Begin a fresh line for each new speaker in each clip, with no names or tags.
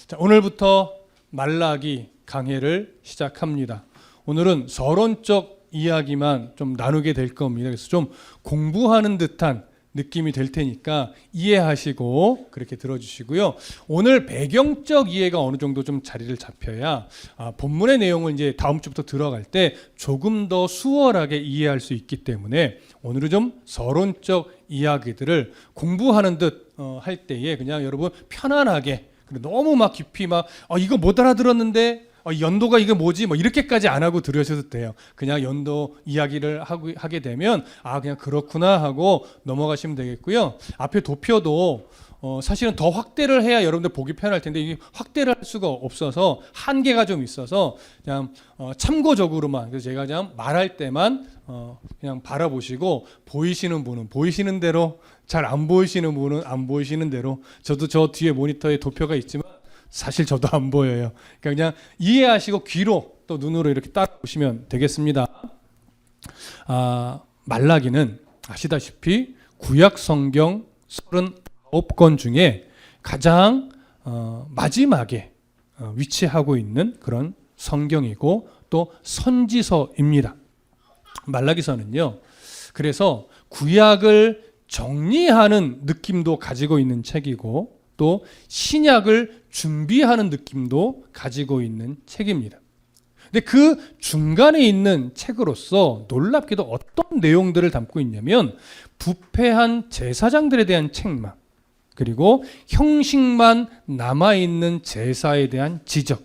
자, 오늘부터 말라기 강해를 시작합니다. 오늘은 서론적 이야기만 좀 나누게 될 겁니다. 그래서 좀 공부하는 듯한 느낌이 될 테니까 이해하시고 그렇게 들어주시고요. 오늘 배경적 이해가 어느 정도 좀 자리를 잡혀야 본문의 내용을 이제 다음 주부터 들어갈 때 조금 더 수월하게 이해할 수 있기 때문에 오늘은 좀 서론적 이야기들을 공부하는 듯 할 때에 그냥 여러분 편안하게, 너무 막 깊이 막 이거 못 알아들었는데 연도가 이게 뭐지? 뭐 이렇게까지 안 하고 들으셔도 돼요. 그냥 연도 이야기를 하게 되면 그냥 그렇구나 하고 넘어가시면 되겠고요. 앞에 도표도 사실은 더 확대를 해야 여러분들 보기 편할 텐데 이게 확대를 할 수가 없어서 한계가 좀 있어서 그냥 참고적으로만, 그래서 제가 그냥 말할 때만 그냥 바라보시고 보이시는 분은 보이시는 대로, 잘 안 보이시는 분은 안 보이시는 대로. 저도 저 뒤에 모니터에 도표가 있지만 사실 저도 안 보여요. 그냥 이해하시고 귀로 또 눈으로 이렇게 따라보시면 되겠습니다. 말라기는 아시다시피 구약 성경 39권 중에 가장 마지막에 위치하고 있는 그런 성경이고 또 선지서입니다. 말라기서는요. 그래서 구약을 정리하는 느낌도 가지고 있는 책이고 또 신약을 준비하는 느낌도 가지고 있는 책입니다. 근데 그 중간에 있는 책으로서 놀랍게도 어떤 내용들을 담고 있냐면 부패한 제사장들에 대한 책망, 그리고 형식만 남아있는 제사에 대한 지적,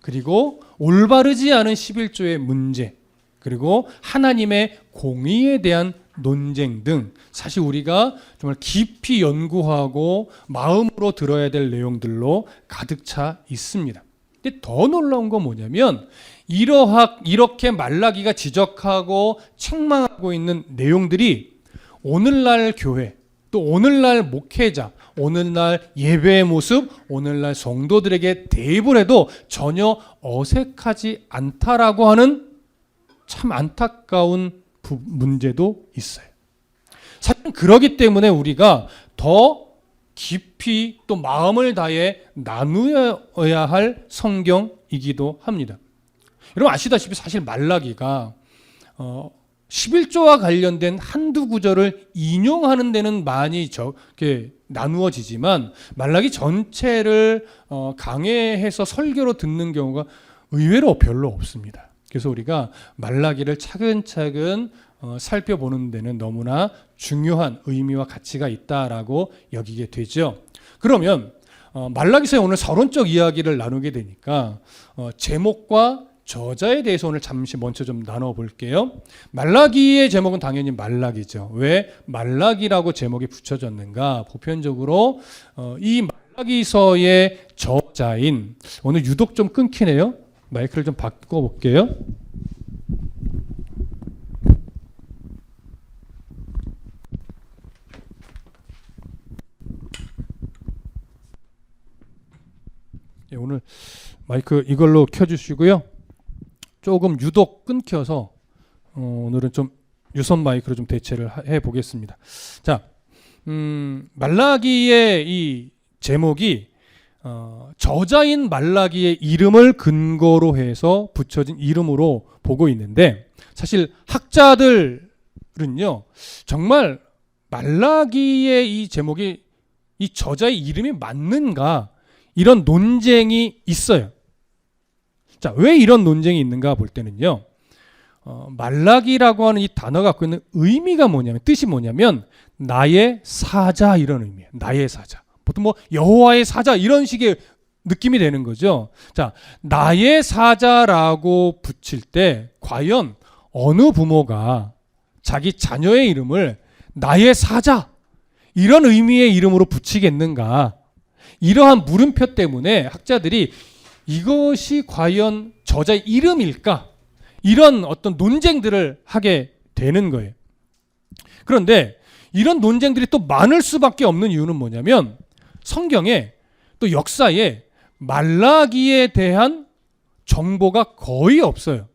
그리고 올바르지 않은 11조의 문제, 그리고 하나님의 공의에 대한 논쟁 등 사실 우리가 정말 깊이 연구하고 마음으로 들어야 될 내용들로 가득 차 있습니다. 근데 더 놀라운 건 뭐냐면 이렇게 말라기가 지적하고 책망하고 있는 내용들이 오늘날 교회, 또 오늘날 목회자, 오늘날 예배의 모습, 오늘날 성도들에게 대입을 해도 전혀 어색하지 않다라고 하는 참 안타까운 문제도 있어요. 사실 그러기 때문에 우리가 더 깊이 또 마음을 다해 나누어야 할 성경이기도 합니다. 여러분 아시다시피 사실 말라기가 11조와 관련된 한두 구절을 인용하는 데는 많이 나누어지지만 말라기 전체를 강해해서 설교로 듣는 경우가 의외로 별로 없습니다. 그래서 우리가 말라기를 차근차근 살펴보는 데는 너무나 중요한 의미와 가치가 있다라고 여기게 되죠. 그러면 말라기서에 오늘 서론적 이야기를 나누게 되니까 제목과 저자에 대해서 오늘 잠시 먼저 좀 나눠볼게요. 말라기의 제목은 당연히 말라기죠. 왜 말라기라고 제목이 붙여졌는가? 보편적으로 이 말라기서의 저자인, 오늘 유독 좀 끊기네요. 마이크를 좀 바꿔볼게요. 오늘 마이크 이걸로 켜주시고요. 조금 유독 끊겨서 오늘은 좀 유선 마이크로 좀 대체를 해보겠습니다. 자, 말라기의 이 제목이 저자인 말라기의 이름을 근거로 해서 붙여진 이름으로 보고 있는데 사실 학자들은요 정말 말라기의 이 제목이 이 저자의 이름이 맞는가 이런 논쟁이 있어요. 자, 왜 이런 논쟁이 있는가 볼 때는요 말라기라고 하는 이 단어가 갖고 있는 의미가 뭐냐면, 뜻이 뭐냐면 나의 사자, 이런 의미예요. 나의 사자. 보통 뭐 여호와의 사자 이런 식의 느낌이 되는 거죠. 자, 나의 사자라고 붙일 때 과연 어느 부모가 자기 자녀의 이름을 나의 사자 이런 의미의 이름으로 붙이겠는가? 이러한 물음표 때문에 학자들이 이것이 과연 저자의 이름일까? 이런 어떤 논쟁들을 하게 되는 거예요. 그런데 이런 논쟁들이 또 많을 수밖에 없는 이유는 뭐냐면 성경에 또 역사에 말라기에 대한 정보가 거의 없어요.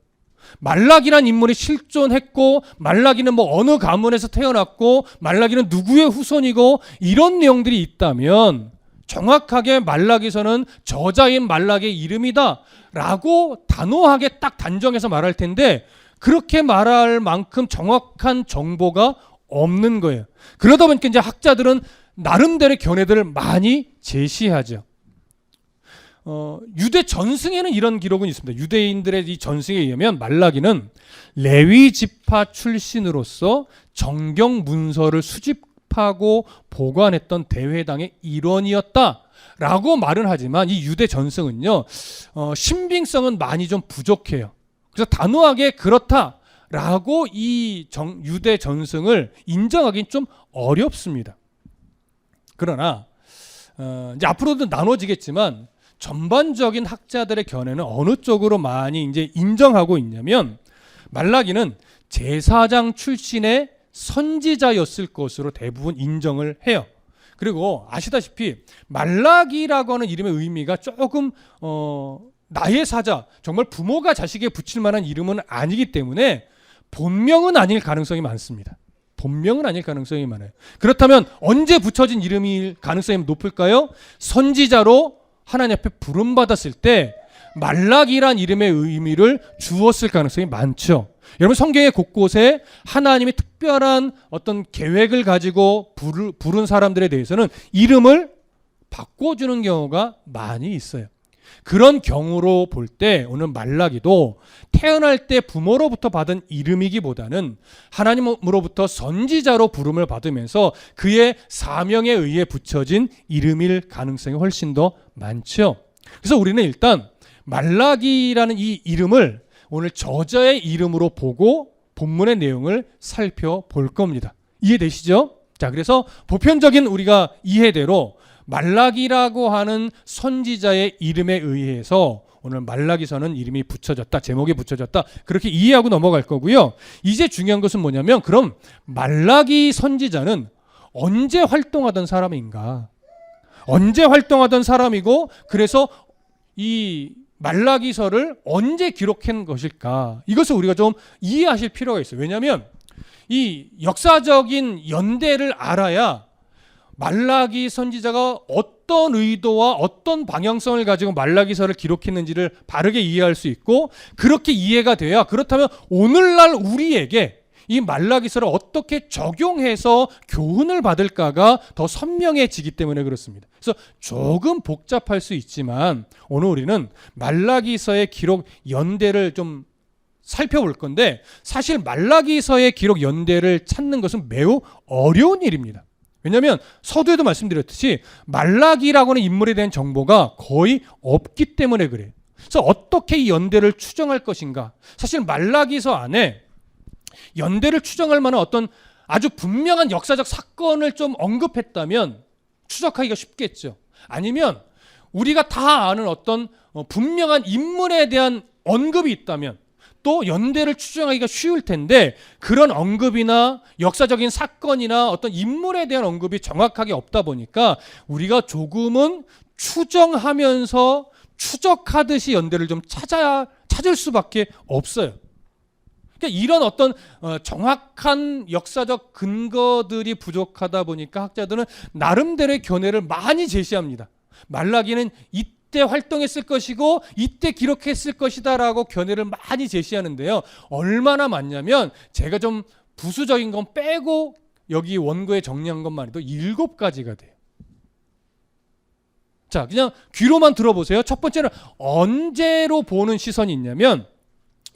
말라기란 인물이 실존했고 말라기는 뭐 어느 가문에서 태어났고 말라기는 누구의 후손이고 이런 내용들이 있다면 정확하게 말라기서는 저자인 말락의 이름이다 라고 단호하게 딱 단정해서 말할 텐데 그렇게 말할 만큼 정확한 정보가 없는 거예요. 그러다 보니까 이제 학자들은 나름대로의 견해들을 많이 제시하죠. 유대 전승에는 이런 기록은 있습니다. 유대인들의 이 전승에 의하면 말라기는 레위 지파 출신으로서 정경 문서를 수집하고 보관했던 대회당의 일원이었다라고 말은 하지만 이 유대 전승은요 신빙성은 많이 좀 부족해요. 그래서 단호하게 그렇다라고 이 유대 전승을 인정하기는 좀 어렵습니다. 그러나 이제 앞으로도 나눠지겠지만 전반적인 학자들의 견해는 어느 쪽으로 많이 이제 인정하고 있냐면 말라기는 제사장 출신의 선지자였을 것으로 대부분 인정을 해요. 그리고 아시다시피 말라기라고 하는 이름의 의미가 조금 나의 사자, 정말 부모가 자식에 붙일 만한 이름은 아니기 때문에 본명은 아닐 가능성이 많습니다. 본명은 아닐 가능성이 많아요. 그렇다면 언제 붙여진 이름일 가능성이 높을까요? 선지자로 하나님 앞에 부름받았을 때 말라기란 이름의 의미를 주었을 가능성이 많죠. 여러분 성경의 곳곳에 하나님이 특별한 어떤 계획을 가지고 부른 사람들에 대해서는 이름을 바꿔주는 경우가 많이 있어요. 그런 경우로 볼 때 오늘 말라기도 태어날 때 부모로부터 받은 이름이기보다는 하나님으로부터 선지자로 부름을 받으면서 그의 사명에 의해 붙여진 이름일 가능성이 훨씬 더 많죠. 그래서 우리는 일단 말라기라는 이 이름을 오늘 저자의 이름으로 보고 본문의 내용을 살펴볼 겁니다. 이해되시죠? 자, 그래서 보편적인 우리가 이해대로 말라기라고 하는 선지자의 이름에 의해서 오늘 말라기서는 이름이 붙여졌다, 제목이 붙여졌다, 그렇게 이해하고 넘어갈 거고요. 이제 중요한 것은 뭐냐면 그럼 말라기 선지자는 언제 활동하던 사람인가? 언제 활동하던 사람이고 그래서 이 말라기서를 언제 기록한 것일까? 이것을 우리가 좀 이해하실 필요가 있어요. 왜냐하면 이 역사적인 연대를 알아야 말라기 선지자가 어떤 의도와 어떤 방향성을 가지고 말라기서를 기록했는지를 바르게 이해할 수 있고 그렇게 이해가 돼야 그렇다면 오늘날 우리에게 이 말라기서를 어떻게 적용해서 교훈을 받을까가 더 선명해지기 때문에 그렇습니다. 그래서 조금 복잡할 수 있지만 오늘 우리는 말라기서의 기록 연대를 좀 살펴볼 건데 사실 말라기서의 기록 연대를 찾는 것은 매우 어려운 일입니다. 왜냐하면 서두에도 말씀드렸듯이 말라기라고 하는 인물에 대한 정보가 거의 없기 때문에 그래요. 그래서 어떻게 이 연대를 추정할 것인가? 사실 말라기서 안에 연대를 추정할 만한 어떤 아주 분명한 역사적 사건을 좀 언급했다면 추적하기가 쉽겠죠. 아니면 우리가 다 아는 어떤 분명한 인물에 대한 언급이 있다면 또 연대를 추정하기가 쉬울 텐데 그런 언급이나 역사적인 사건이나 어떤 인물에 대한 언급이 정확하게 없다 보니까 우리가 조금은 추정하면서 추적하듯이 연대를 좀 찾을 수밖에 없어요. 그러니까 이런 어떤 정확한 역사적 근거들이 부족하다 보니까 학자들은 나름대로의 견해를 많이 제시합니다. 말라기는 이때 활동했을 것이고 이때 기록했을 것이다라고 견해를 많이 제시하는데요. 얼마나 많냐면 제가 좀 부수적인 건 빼고 여기 원고에 정리한 것만 해도 7가지가 돼요. 자, 그냥 귀로만 들어보세요. 첫 번째는 언제로 보는 시선이 있냐면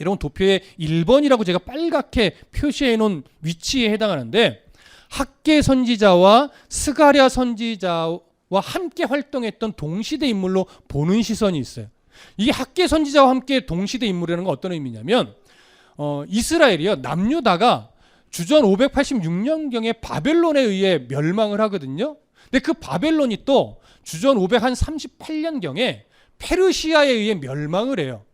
여러분 도표에 1번이라고 제가 빨갛게 표시해 놓은 위치에 해당하는데 학계 선지자와 스가랴 선지자와 함께 활동했던 동시대 인물로 보는 시선이 있어요. 이게 학계 선지자와 함께 동시대 인물이라는 건 어떤 의미냐면 이스라엘이요 남유다가 주전 586년경에 바벨론에 의해 멸망을 하거든요. 근데 그 바벨론이 또 주전 538년경에 페르시아에 의해 멸망을 해요.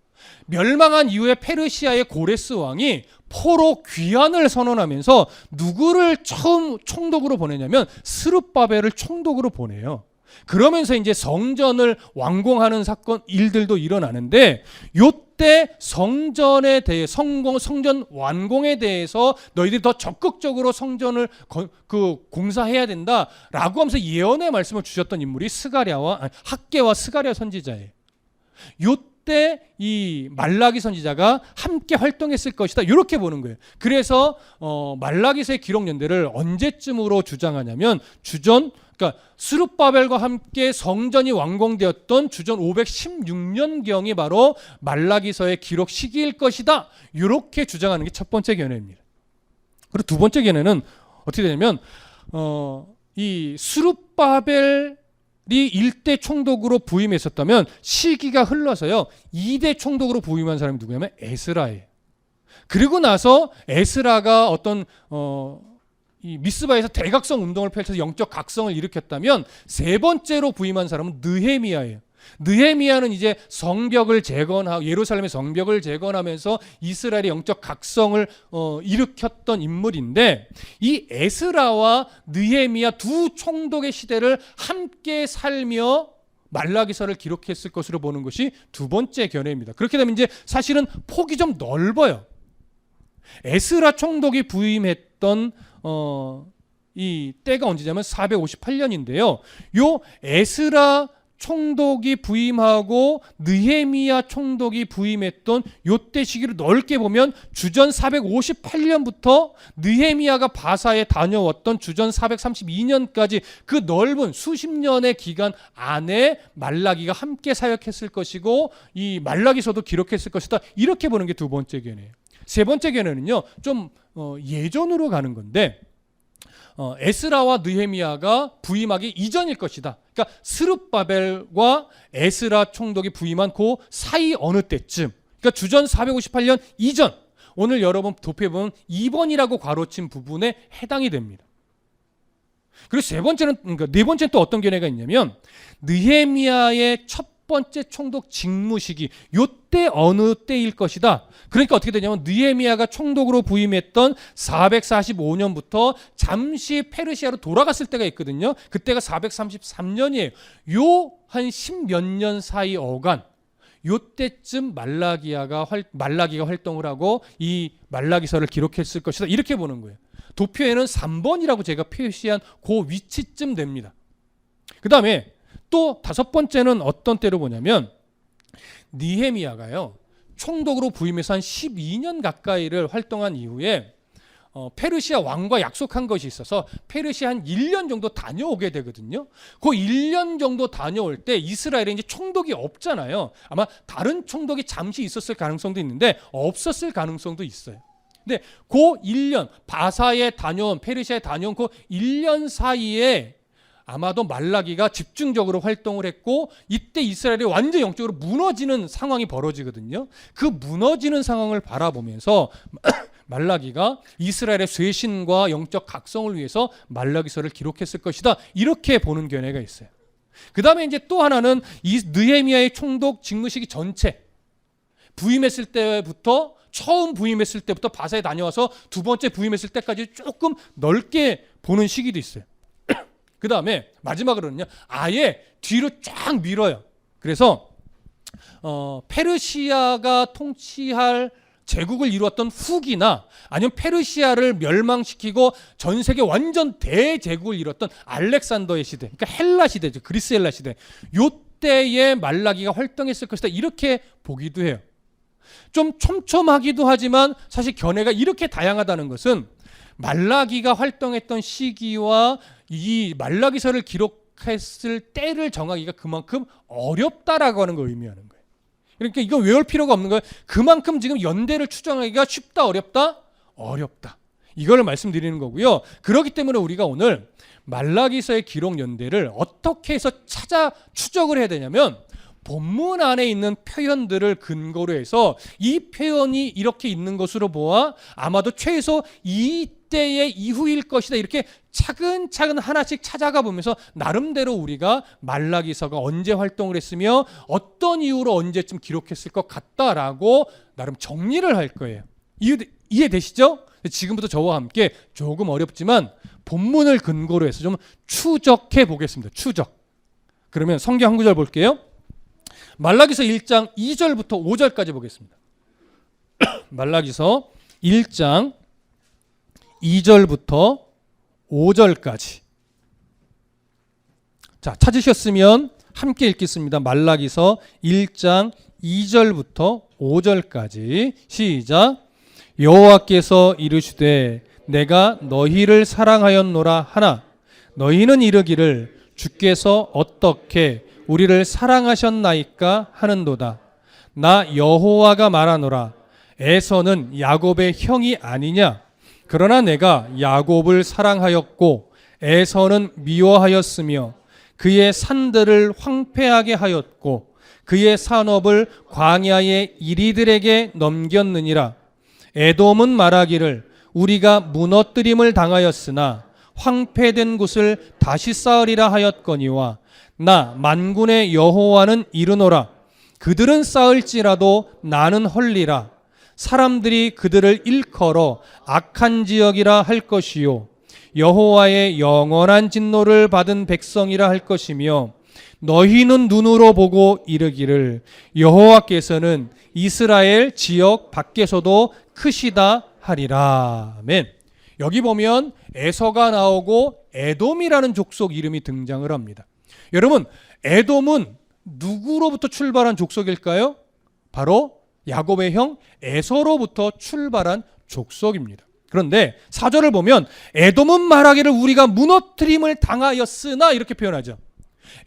멸망한 이후에 페르시아의 고레스 왕이 포로 귀환을 선언하면서 누구를 처음 총독으로 보내냐면 스룹바벨을 총독으로 보내요. 그러면서 이제 성전을 완공하는 사건 일들도 일어나는데 요때 성전에 대해 성전 완공에 대해서 너희들이 더 적극적으로 성전을 공사해야 된다라고 하면서 예언의 말씀을 주셨던 인물이 학개와 스가랴 선지자예요. 요때 이 말라기 선지자가 함께 활동했을 것이다 이렇게 보는 거예요. 그래서 말라기서의 기록 연대를 언제쯤으로 주장하냐면 그러니까 스룹바벨과 함께 성전이 완공되었던 주전 516년경이 바로 말라기서의 기록 시기일 것이다 이렇게 주장하는 게 첫 번째 견해입니다. 그리고 두 번째 견해는 어떻게 되냐면 이 스룹바벨 이 1대 총독으로 부임했었다면 시기가 흘러서요 2대 총독으로 부임한 사람이 누구냐면 에스라예요. 그리고 나서 에스라가 어떤 이 미스바에서 대각성 운동을 펼쳐서 영적 각성을 일으켰다면 세 번째로 부임한 사람은 느헤미야예요. 느헤미야는 이제 성벽을 재건하고 예루살렘의 성벽을 재건하면서 이스라엘의 영적 각성을 일으켰던 인물인데 이 에스라와 느헤미야 두 총독의 시대를 함께 살며 말라기서를 기록했을 것으로 보는 것이 두 번째 견해입니다. 그렇게 되면 이제 사실은 폭이 좀 넓어요. 에스라 총독이 부임했던 이 때가 언제냐면 458년인데요. 요 에스라 총독이 부임하고 느헤미야 총독이 부임했던 요때 시기를 넓게 보면 주전 458년부터 느헤미야가 바사에 다녀왔던 주전 432년까지 그 넓은 수십 년의 기간 안에 말라기가 함께 사역했을 것이고 이 말라기서도 기록했을 것이다 이렇게 보는 게 두 번째 견해예요. 세 번째 견해는요 좀 예전으로 가는 건데 에스라와 느헤미야가 부임하기 이전일 것이다. 그러니까 스룹바벨과 에스라 총독이 부임한 그 사이 어느 때쯤, 그러니까 주전 458년 이전, 오늘 여러분 도표에 보면 2번이라고 괄호친 부분에 해당이 됩니다. 그리고 네 번째는 또 어떤 견해가 있냐면 느헤미야의 첫 번째 총독 직무 시기 요때 어느 때일 것이다. 그러니까 어떻게 되냐면 느헤미야가 총독으로 부임했던 445년부터 잠시 페르시아로 돌아갔을 때가 있거든요. 그때가 433년이에요. 요 한 10몇 년 사이 어간 요때쯤 말라기가 활동을 하고 이 말라기서를 기록했을 것이다. 이렇게 보는 거예요. 도표에는 3번이라고 제가 표시한 그 위치쯤 됩니다. 그 다음에 또 다섯 번째는 어떤 때로 보냐면 느헤미야가요 총독으로 부임해서 한 12년 가까이를 활동한 이후에 페르시아 왕과 약속한 것이 있어서 페르시아 한 1년 정도 다녀오게 되거든요. 그 1년 정도 다녀올 때 이스라엘에 이제 총독이 없잖아요. 아마 다른 총독이 잠시 있었을 가능성도 있는데 없었을 가능성도 있어요. 근데 그 1년 바사에 다녀온 페르시아에 다녀온 그 1년 사이에 아마도 말라기가 집중적으로 활동을 했고 이때 이스라엘이 완전 영적으로 무너지는 상황이 벌어지거든요. 그 무너지는 상황을 바라보면서 말라기가 이스라엘의 쇄신과 영적 각성을 위해서 말라기서를 기록했을 것이다. 이렇게 보는 견해가 있어요. 그 다음에 이제 또 하나는 이 느헤미야의 총독 직무 시기 전체 처음 부임했을 때부터 바사에 다녀와서 두 번째 부임했을 때까지 조금 넓게 보는 시기도 있어요. 그 다음에 마지막으로는요 아예 뒤로 쫙 밀어요. 그래서 페르시아가 통치할 제국을 이루었던 후기나 아니면 페르시아를 멸망시키고 전 세계 완전 대제국을 이뤘던 알렉산더의 시대, 그러니까 헬라 시대죠. 그리스 헬라 시대. 요때에 말라기가 활동했을 것이다. 이렇게 보기도 해요. 좀 촘촘하기도 하지만 사실 견해가 이렇게 다양하다는 것은 말라기가 활동했던 시기와 이 말라기서를 기록했을 때를 정하기가 그만큼 어렵다라고 하는 걸 의미하는 거예요. 그러니까 이거 외울 필요가 없는 거예요. 그만큼 지금 연대를 추정하기가 쉽다, 어렵다? 어렵다. 이걸 말씀드리는 거고요. 그렇기 때문에 우리가 오늘 말라기서의 기록 연대를 어떻게 해서 추적을 해야 되냐면 본문 안에 있는 표현들을 근거로 해서 이 표현이 이렇게 있는 것으로 보아 아마도 최소 이때의 이후일 것이다. 이렇게 차근차근 하나씩 찾아가 보면서 나름대로 우리가 말라기서가 언제 활동을 했으며 어떤 이유로 언제쯤 기록했을 것 같다라고 나름 정리를 할 거예요. 이해되시죠? 지금부터 저와 함께 조금 어렵지만 본문을 근거로 해서 좀 추적해 보겠습니다. 추적. 그러면 성경 한 구절 볼게요. 말라기서 1장 2절부터 5절까지 보겠습니다. 말라기서 1장 2절부터 5절까지. 자, 찾으셨으면 함께 읽겠습니다. 말라기서 1장 2절부터 5절까지. 시작. 여호와께서 이르시되 내가 너희를 사랑하였노라 하나 너희는 이르기를 주께서 어떻게 우리를 사랑하셨나이까 하는도다. 나 여호와가 말하노라. 에서는 야곱의 형이 아니냐? 그러나 내가 야곱을 사랑하였고 에서는 미워하였으며 그의 산들을 황폐하게 하였고 그의 산업을 광야의 이리들에게 넘겼느니라. 에돔은 말하기를 우리가 무너뜨림을 당하였으나 황폐된 곳을 다시 쌓으리라 하였거니와 나 만군의 여호와는 이르노라. 그들은 쌓을지라도 나는 헐리라. 사람들이 그들을 일컬어 악한 지역이라 할 것이요 여호와의 영원한 진노를 받은 백성이라 할 것이며 너희는 눈으로 보고 이르기를 여호와께서는 이스라엘 지역 밖에서도 크시다 하리라. 아멘. 여기 보면 에서가 나오고 에돔이라는 족속 이름이 등장을 합니다. 여러분, 에돔은 누구로부터 출발한 족속일까요? 바로 야곱의 형 에서로부터 출발한 족속입니다. 그런데 4절을 보면 에돔은 말하기를 우리가 무너뜨림을 당하였으나 이렇게 표현하죠.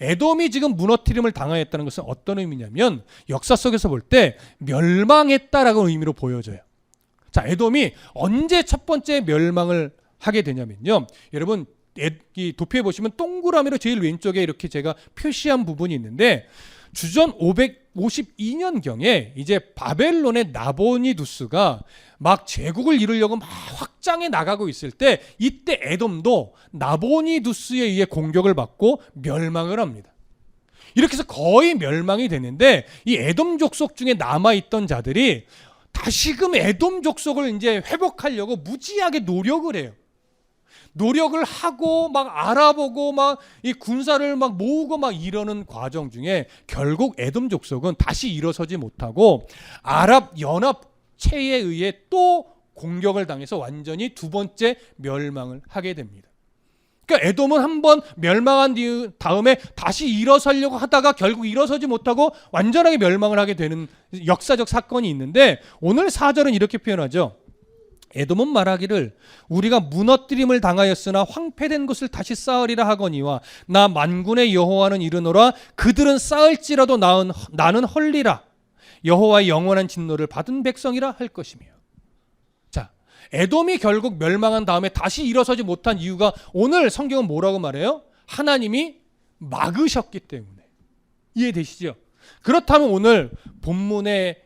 에돔이 지금 무너뜨림을 당하였다는 것은 어떤 의미냐면 역사 속에서 볼 때 멸망했다라는 의미로 보여져요. 자, 에돔이 언제 첫 번째 멸망을 하게 되냐면요. 여러분 이 도표에 보시면 동그라미로 제일 왼쪽에 이렇게 제가 표시한 부분이 있는데 주전 552년경에 이제 바벨론의 나보니두스가 막 제국을 이루려고 막 확장해 나가고 있을 때 이때 에돔도 나보니두스에 의해 공격을 받고 멸망을 합니다. 이렇게 해서 거의 멸망이 되는데 이 에돔 족속 중에 남아있던 자들이 다시금 에돔 족속을 이제 회복하려고 무지하게 노력을 해요. 노력을 하고 막 알아보고 막 이 군사를 막 모으고 막 이러는 과정 중에 결국 에돔 족속은 다시 일어서지 못하고 아랍 연합체에 의해 또 공격을 당해서 완전히 두 번째 멸망을 하게 됩니다. 그러니까 에돔은 한번 멸망한 다음에 다시 일어서려고 하다가 결국 일어서지 못하고 완전하게 멸망을 하게 되는 역사적 사건이 있는데 오늘 4절은 이렇게 표현하죠. 에돔은 말하기를 우리가 무너뜨림을 당하였으나 황폐된 것을 다시 쌓으리라 하거니와 나 만군의 여호와는 이르노라. 그들은 쌓을지라도 나는 헐리라. 여호와의 영원한 진노를 받은 백성이라 할 것이며. 자, 에돔이 결국 멸망한 다음에 다시 일어서지 못한 이유가 오늘 성경은 뭐라고 말해요? 하나님이 막으셨기 때문에. 이해되시죠? 그렇다면 오늘 본문의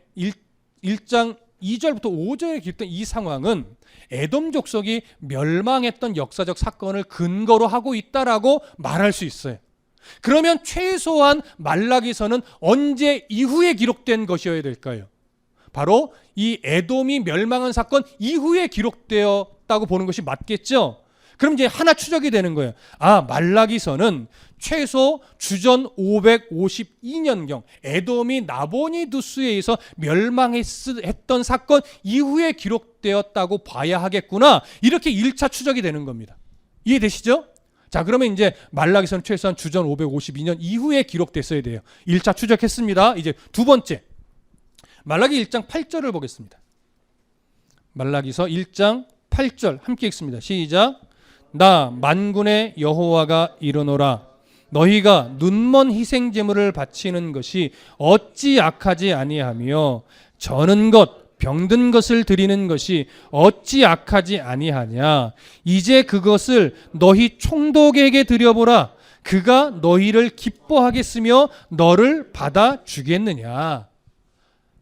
1장 2절부터 5절에 기록된 이 상황은 에돔 족속이 멸망했던 역사적 사건을 근거로 하고 있다라고 말할 수 있어요. 그러면 최소한 말라기서는 언제 이후에 기록된 것이어야 될까요? 바로 이 에돔이 멸망한 사건 이후에 기록되었다고 보는 것이 맞겠죠? 그럼 이제 하나 추적이 되는 거예요. 아, 말라기서는 최소 주전 552년경 에돔이 나보니두스에 의해서 멸망했던 사건 이후에 기록되었다고 봐야 하겠구나. 이렇게 1차 추적이 되는 겁니다. 이해되시죠? 자, 그러면 이제 말라기서는 최소한 주전 552년 이후에 기록됐어야 돼요. 1차 추적했습니다. 이제 두 번째. 말라기 1장 8절을 보겠습니다. 말라기서 1장 8절 함께 읽습니다. 시작. 나 만군의 여호와가 이르노라. 너희가 눈먼 희생 제물을 바치는 것이 어찌 악하지 아니하며 저는 것 병든 것을 드리는 것이 어찌 악하지 아니하냐. 이제 그것을 너희 총독에게 드려보라. 그가 너희를 기뻐하겠으며 너를 받아 주겠느냐.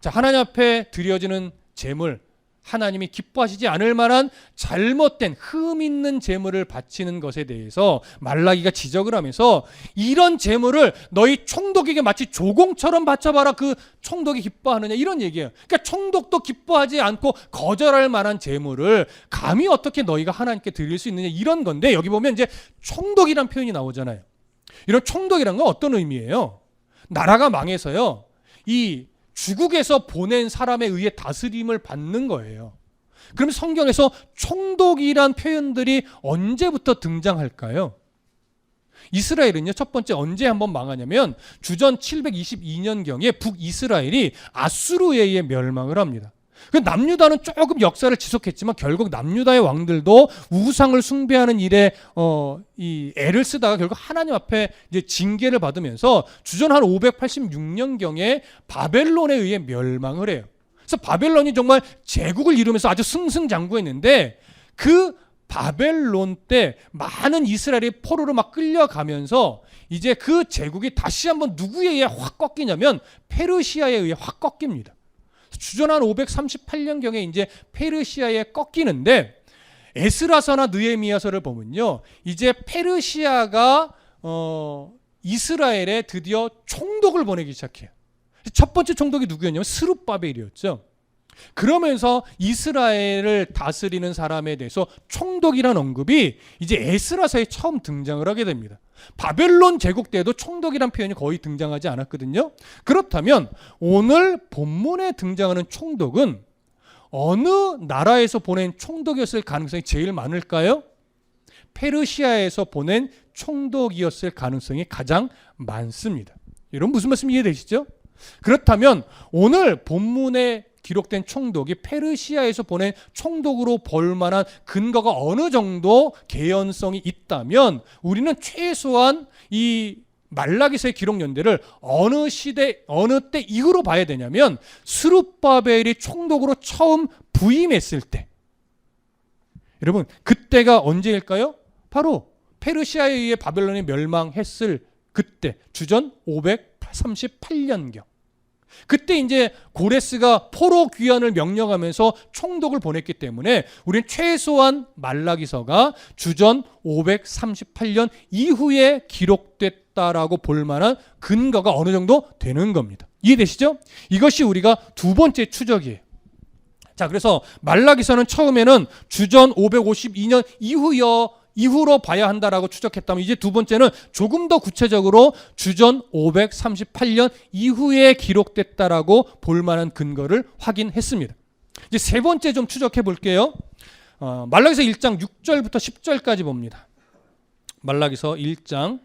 자, 하나님 앞에 드려지는 제물, 하나님이 기뻐하시지 않을 만한 잘못된 흠 있는 제물을 바치는 것에 대해서 말라기가 지적을 하면서 이런 제물을 너희 총독에게 마치 조공처럼 바쳐봐라. 그 총독이 기뻐하느냐 이런 얘기예요. 그러니까 총독도 기뻐하지 않고 거절할 만한 제물을 감히 어떻게 너희가 하나님께 드릴 수 있느냐 이런 건데 여기 보면 이제 총독이란 표현이 나오잖아요. 이런 총독이란 건 어떤 의미예요? 나라가 망해서요, 이 주국에서 보낸 사람에 의해 다스림을 받는 거예요. 그럼 성경에서 총독이란 표현들이 언제부터 등장할까요? 이스라엘은요, 첫 번째 언제 한번 망하냐면 주전 722년경에 북이스라엘이 아수르에 의해 멸망을 합니다. 그 남유다는 조금 역사를 지속했지만 결국 남유다의 왕들도 우상을 숭배하는 일에 이 애를 쓰다가 결국 하나님 앞에 이제 징계를 받으면서 주전 한 586년경에 바벨론에 의해 멸망을 해요. 그래서 바벨론이 정말 제국을 이루면서 아주 승승장구했는데 그 바벨론 때 많은 이스라엘이 포로로 막 끌려가면서 이제 그 제국이 다시 한번 누구에 의해 확 꺾이냐면 페르시아에 의해 확 꺾입니다. 주전 한 538년경에 이제 페르시아에 꺾이는데 에스라서나 느헤미야서를 보면요, 이제 페르시아가 이스라엘에 드디어 총독을 보내기 시작해요. 첫 번째 총독이 누구였냐면 스룹바벨이었죠. 그러면서 이스라엘을 다스리는 사람에 대해서 총독이라는 언급이 이제 에스라서에 처음 등장을 하게 됩니다. 바벨론 제국 때도 총독이란 표현이 거의 등장하지 않았거든요. 그렇다면 오늘 본문에 등장하는 총독은 어느 나라에서 보낸 총독이었을 가능성이 제일 많을까요? 페르시아에서 보낸 총독이었을 가능성이 가장 많습니다. 여러분 무슨 말씀 이해되시죠? 그렇다면 오늘 본문에 기록된 총독이 페르시아에서 보낸 총독으로 볼 만한 근거가 어느 정도 개연성이 있다면 우리는 최소한 이 말라기서의 기록 연대를 어느 시대 어느 때 이후로 봐야 되냐면 스룹바벨이 총독으로 처음 부임했을 때, 여러분 그때가 언제일까요? 바로 페르시아에 의해 바벨론이 멸망했을 그때 주전 538년경. 그때 이제 고레스가 포로 귀환을 명령하면서 총독을 보냈기 때문에 우리는 최소한 말라기서가 주전 538년 이후에 기록됐다라고 볼 만한 근거가 어느 정도 되는 겁니다. 이해되시죠? 이것이 우리가 두 번째 추적이에요. 자, 그래서 말라기서는 처음에는 주전 552년 이후로 봐야 한다라고 추적했다면 이제 두 번째는 조금 더 구체적으로 주전 538년 이후에 기록됐다라고 볼 만한 근거를 확인했습니다. 이제 세 번째 좀 추적해 볼게요. 말라기서 1장 6절부터 10절까지 봅니다. 말라기서 1장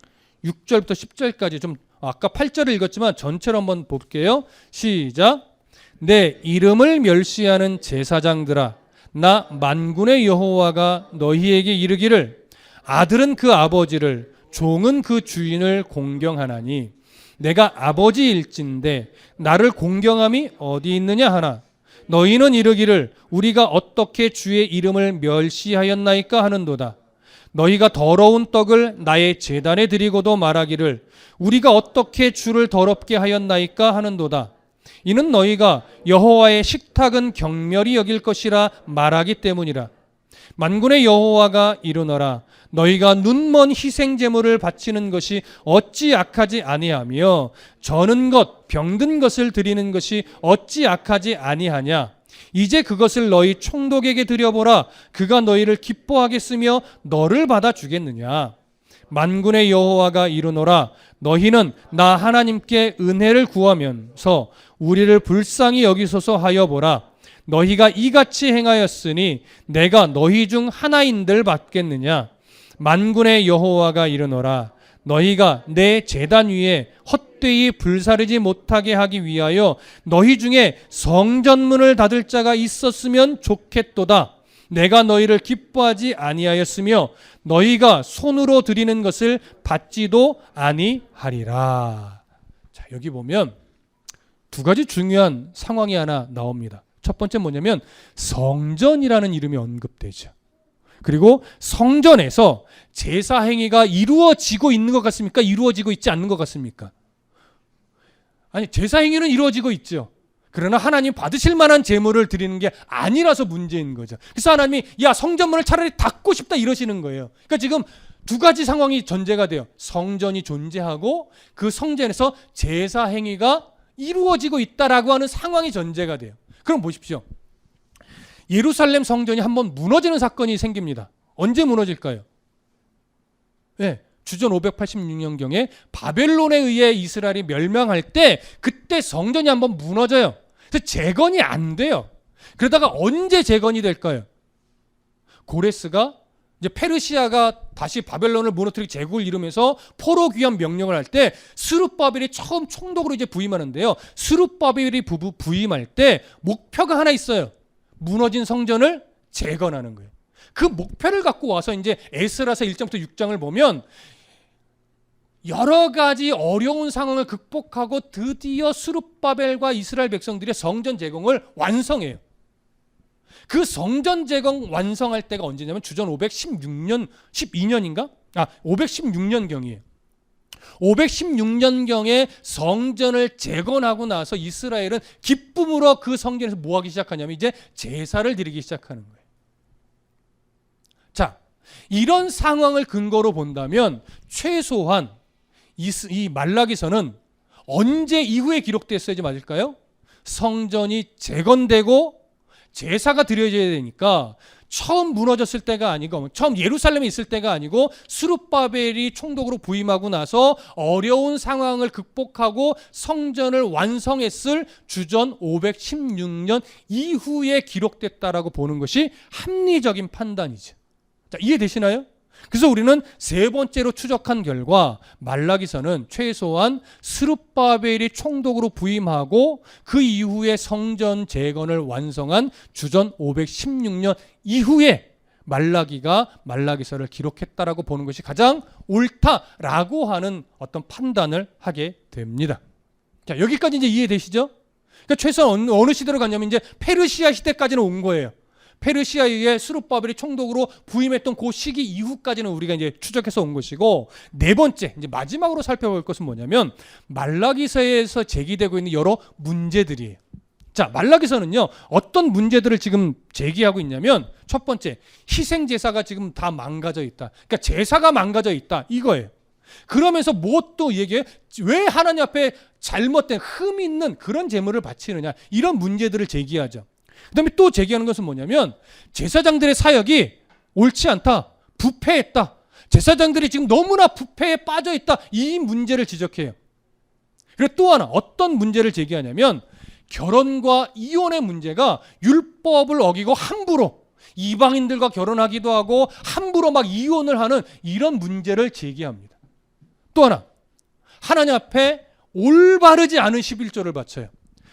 6절부터 10절까지 좀 아까 8절을 읽었지만 전체로 한번 볼게요. 시작. 내 이름을 멸시하는 제사장들아, 나 만군의 여호와가 너희에게 이르기를 아들은 그 아버지를 종은 그 주인을 공경하나니 내가 아버지일진데 나를 공경함이 어디 있느냐 하나 너희는 이르기를 우리가 어떻게 주의 이름을 멸시하였나이까 하는도다. 너희가 더러운 떡을 나의 제단에 드리고도 말하기를 우리가 어떻게 주를 더럽게 하였나이까 하는도다. 이는 너희가 여호와의 식탁은 경멸히 여길 것이라 말하기 때문이라. 만군의 여호와가 이르노라. 너희가 눈먼 희생 제물을 바치는 것이 어찌 악하지 아니하며 저는 것 병든 것을 드리는 것이 어찌 악하지 아니하냐. 이제 그것을 너희 총독에게 드려보라. 그가 너희를 기뻐하겠으며 너를 받아주겠느냐. 만군의 여호와가 이르노라. 너희는 나 하나님께 은혜를 구하면서 우리를 불쌍히 여기소서 하여 보라. 너희가 이같이 행하였으니 내가 너희 중 하나인들 받겠느냐. 만군의 여호와가 이르노라. 너희가 내 제단 위에 헛되이 불사르지 못하게 하기 위하여 너희 중에 성전문을 닫을 자가 있었으면 좋겠도다. 내가 너희를 기뻐하지 아니하였으며 너희가 손으로 드리는 것을 받지도 아니하리라. 자, 여기 보면 두 가지 중요한 상황이 하나 나옵니다. 첫 번째 뭐냐면 성전이라는 이름이 언급되죠. 그리고 성전에서 제사 행위가 이루어지고 있는 것 같습니까? 이루어지고 있지 않는 것 같습니까? 아니, 제사 행위는 이루어지고 있죠. 그러나 하나님 받으실 만한 제물을 드리는 게 아니라서 문제인 거죠. 그래서 하나님이 야 성전문을 차라리 닫고 싶다 이러시는 거예요. 그러니까 지금 두 가지 상황이 전제가 돼요. 성전이 존재하고 그 성전에서 제사 행위가 이루어지고 있다라고 하는 상황이 전제가 돼요. 그럼 보십시오. 예루살렘 성전이 한번 무너지는 사건이 생깁니다. 언제 무너질까요? 네, 주전 586년경에 바벨론에 의해 이스라엘이 멸망할 때 그때 성전이 한번 무너져요. 그래서 재건이 안 돼요. 그러다가 언제 재건이 될까요? 고레스가 이제 페르시아가 다시 바벨론을 무너뜨리고 제국을 이루면서 포로 귀환 명령을 할 때 스룹바벨이 처음 총독으로 이제 부임하는데요. 스룹바벨이 부임할 때 목표가 하나 있어요. 무너진 성전을 재건하는 거예요. 그 목표를 갖고 와서 이제 에스라서 1장부터 6장을 보면 여러 가지 어려운 상황을 극복하고 드디어 스룹바벨과 이스라엘 백성들의 성전 재건을 완성해요. 그 성전 재건 완성할 때가 언제냐면 주전 516년 12년인가? 516년경이에요. 516년경에 성전을 재건하고 나서 이스라엘은 기쁨으로 그 성전에서 뭐 하기 시작하냐면 이제 제사를 드리기 시작하는 거예요. 자, 이런 상황을 근거로 본다면 최소한 이 말라기서는 언제 이후에 기록됐어야지 맞을까요? 성전이 재건되고 제사가 드려져야 되니까 처음 무너졌을 때가 아니고 처음 예루살렘에 있을 때가 아니고 스룹바벨이 총독으로 부임하고 나서 어려운 상황을 극복하고 성전을 완성했을 주전 516년 이후에 기록됐다라고 보는 것이 합리적인 판단이죠. 자, 이해되시나요? 그래서 우리는 세 번째로 추적한 결과 말라기서는 최소한 스룹바벨이 총독으로 부임하고 그 이후에 성전 재건을 완성한 주전 516년 이후에 말라기가 말라기서를 기록했다라고 보는 것이 가장 옳다라고 하는 어떤 판단을 하게 됩니다. 자, 여기까지 이제 이해되시죠? 그러니까 최소한 어느 시대로 갔냐면 이제 페르시아 시대까지는 온 거예요. 페르시아에 스룹바벨이 총독으로 부임했던 그 시기 이후까지는 우리가 이제 추적해서 온 것이고, 네 번째 이제 마지막으로 살펴볼 것은 뭐냐면 말라기서에서 제기되고 있는 여러 문제들이에요. 자, 말라기서는요 어떤 문제들을 지금 제기하고 있냐면 첫 번째, 희생 제사가 지금 다 망가져 있다. 그러니까 제사가 망가져 있다 이거예요. 그러면서 뭐 또 얘기해? 왜 하나님 앞에 잘못된 흠 있는 그런 제물을 바치느냐, 이런 문제들을 제기하죠. 그 다음에 또 제기하는 것은 뭐냐면 제사장들의 사역이 옳지 않다, 부패했다, 제사장들이 지금 너무나 부패에 빠져있다, 이 문제를 지적해요. 그리고 또 하나 어떤 문제를 제기하냐면 결혼과 이혼의 문제가 율법을 어기고 함부로 이방인들과 결혼하기도 하고 함부로 막 이혼을 하는 이런 문제를 제기합니다. 또 하나, 하나님 앞에 올바르지 않은 11조를 바쳐요.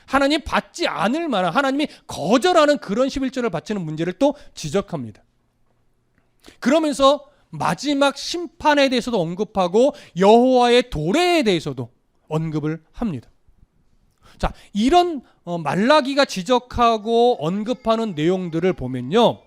하나님 받지 않을 만한, 하나님이 거절하는 그런 11조를 바치는 문제를 또 지적합니다. 그러면서 마지막 심판에 대해서도 언급하고 여호와의 도래에 대해서도 언급을 합니다. 자, 이런 말라기가 지적하고 언급하는 내용들을 보면요,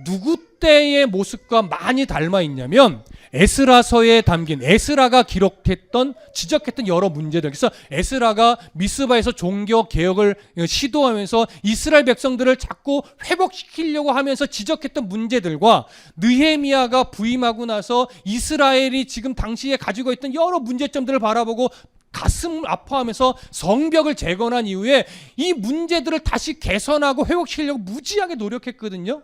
누구 때의 모습과 많이 닮아 있냐면 에스라서에 담긴, 에스라가 기록했던, 지적했던 여러 문제들. 그래서 에스라가 미스바에서 종교 개혁을 시도하면서 이스라엘 백성들을 자꾸 회복시키려고 하면서 지적했던 문제들과 느헤미야가 부임하고 나서 이스라엘이 지금 당시에 가지고 있던 여러 문제점들을 바라보고 가슴 아파하면서 성벽을 재건한 이후에 이 문제들을 다시 개선하고 회복시키려고 무지하게 노력했거든요.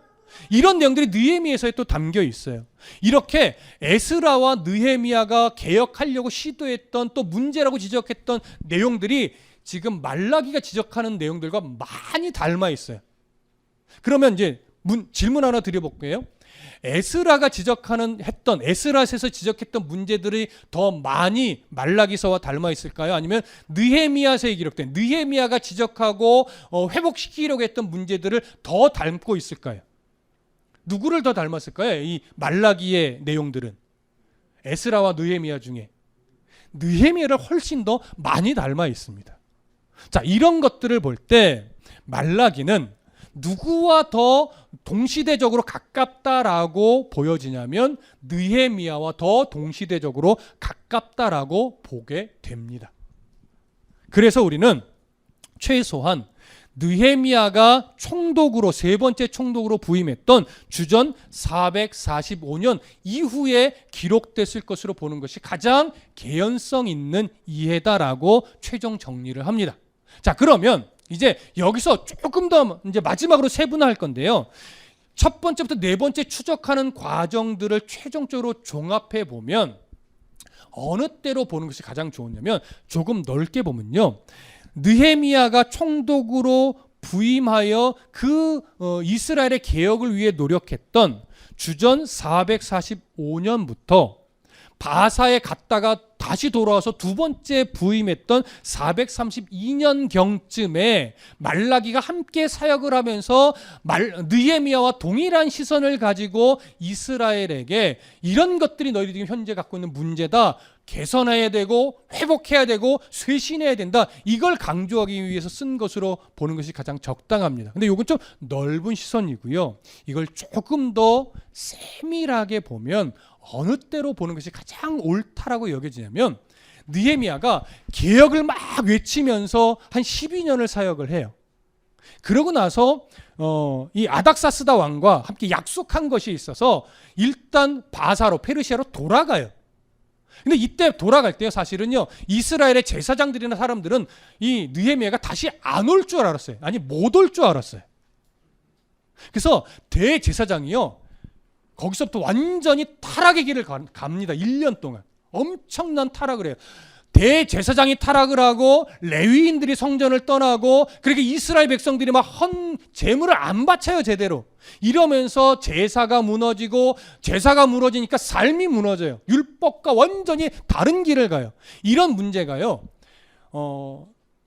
이런 내용들이 느헤미야서에 또 담겨 있어요. 이렇게 에스라와 느헤미야가 개혁하려고 시도했던, 또 문제라고 지적했던 내용들이 지금 말라기가 지적하는 내용들과 많이 닮아 있어요. 그러면 이제 질문 하나 드려볼게요. 에스라가 했던 에스라에서 지적했던 문제들이 더 많이 말라기서와 닮아 있을까요? 아니면 느헤미야서에 기록된 느헤미야가 지적하고 회복시키려고 했던 문제들을 더 닮고 있을까요? 누구를 더 닮았을까요? 이 말라기의 내용들은 에스라와 느헤미야 중에 느헤미야를 훨씬 더 많이 닮아 있습니다. 자, 이런 것들을 볼 때 말라기는 누구와 더 동시대적으로 가깝다라고 보여지냐면 느헤미야와 더 동시대적으로 가깝다라고 보게 됩니다. 그래서 우리는 최소한 느헤미야가 총독으로, 세 번째 총독으로 부임했던 주전 445년 이후에 기록됐을 것으로 보는 것이 가장 개연성 있는 이해다라고 최종 정리를 합니다. 자, 그러면 이제 여기서 조금 더 이제 마지막으로 세분화할 건데요. 첫 번째부터 네 번째 추적하는 과정들을 최종적으로 종합해 보면 어느 때로 보는 것이 가장 좋으냐면 조금 넓게 보면요. 느헤미야가 총독으로 부임하여 이스라엘의 개혁을 위해 노력했던 주전 445년부터 바사에 갔다가 다시 돌아와서 두 번째 부임했던 432년경쯤에 말라기가 함께 사역을 하면서 느헤미야와 동일한 시선을 가지고 이스라엘에게 이런 것들이 너희들이 지금 현재 갖고 있는 문제다, 개선해야 되고 회복해야 되고 쇄신해야 된다, 이걸 강조하기 위해서 쓴 것으로 보는 것이 가장 적당합니다. 근데 이건 좀 넓은 시선이고요. 이걸 조금 더 세밀하게 보면 어느 때로 보는 것이 가장 옳다라고 여겨지냐면, 느헤미야가 개혁을 막 외치면서 한 12년을 사역을 해요. 그러고 나서 이 아닥사스다 왕과 함께 약속한 것이 있어서 일단 바사로, 페르시아로 돌아가요. 근데 이때 돌아갈 때요, 사실은요, 이스라엘의 제사장들이나 사람들은 이 느헤미야가 다시 안 올 줄 알았어요. 아니, 못 올 줄 알았어요. 그래서 대제사장이요, 거기서부터 완전히 타락의 길을 갑니다. 1년 동안 엄청난 타락을 해요. 대제사장이 타락을 하고 레위인들이 성전을 떠나고, 그렇게 이스라엘 백성들이 막 제물을 안 바쳐요, 제대로. 이러면서 제사가 무너지고, 제사가 무너지니까 삶이 무너져요. 율법과 완전히 다른 길을 가요. 이런 문제가요,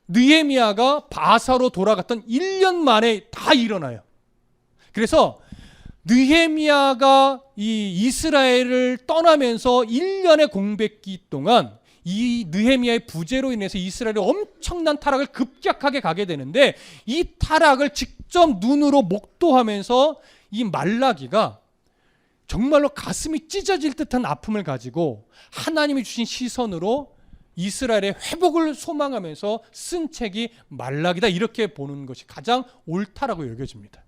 느헤미야가 바사로 돌아갔던 1년 만에 다 일어나요. 그래서 느헤미야가 이 이스라엘을 떠나면서 1년의 공백기 동안 이 느헤미야의 부재로 인해서 이스라엘이 엄청난 타락을 급격하게 가게 되는데, 이 타락을 직접 눈으로 목도하면서 이 말라기가 정말로 가슴이 찢어질 듯한 아픔을 가지고 하나님이 주신 시선으로 이스라엘의 회복을 소망하면서 쓴 책이 말라기다, 이렇게 보는 것이 가장 옳다라고 여겨집니다.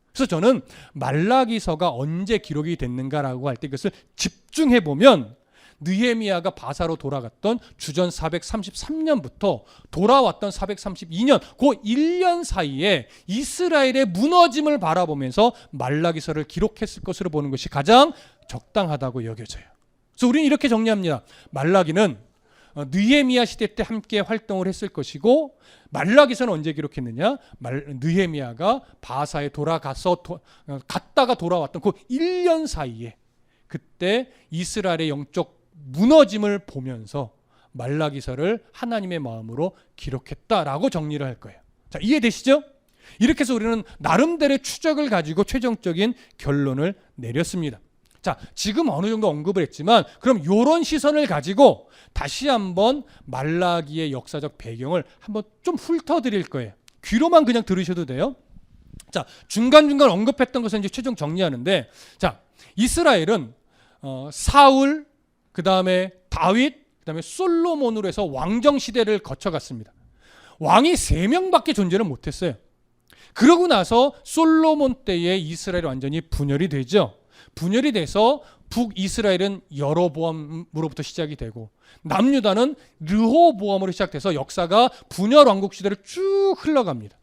그래서 저는 말라기서가 언제 기록이 됐는가라고 할 때 그것을 집중해 보면, 느헤미야가 바사로 돌아갔던 주전 433년부터 돌아왔던 432년, 그 1년 사이에 이스라엘의 무너짐을 바라보면서 말라기서를 기록했을 것으로 보는 것이 가장 적당하다고 여겨져요. 그래서 우리는 이렇게 정리합니다. 말라기는 느헤미야 시대 때 함께 활동을 했을 것이고, 말라기서는 언제 기록했느냐? 느헤미야가 바사에 갔다가 돌아왔던 그 1년 사이에, 그때 이스라엘의 영적 무너짐을 보면서 말라기서를 하나님의 마음으로 기록했다라고 정리를 할 거예요. 자, 이해되시죠? 이렇게 해서 우리는 나름대로의 추적을 가지고 최종적인 결론을 내렸습니다. 자, 지금 어느 정도 언급을 했지만, 그럼 이런 시선을 가지고 다시 한번 말라기의 역사적 배경을 한번 좀 훑어드릴 거예요. 귀로만 그냥 들으셔도 돼요. 자, 중간중간 언급했던 것을 이제 최종 정리하는데, 자, 이스라엘은 사울, 그 다음에 다윗, 그 다음에 솔로몬으로 해서 왕정 시대를 거쳐갔습니다. 왕이 3명밖에 존재를 못했어요. 그러고 나서 솔로몬 때에 이스라엘이 완전히 분열이 되죠. 분열이 돼서 북이스라엘은 여로보암으로부터 시작이 되고, 남유다는 르호보암으로 시작돼서 역사가 분열 왕국 시대를 쭉 흘러갑니다.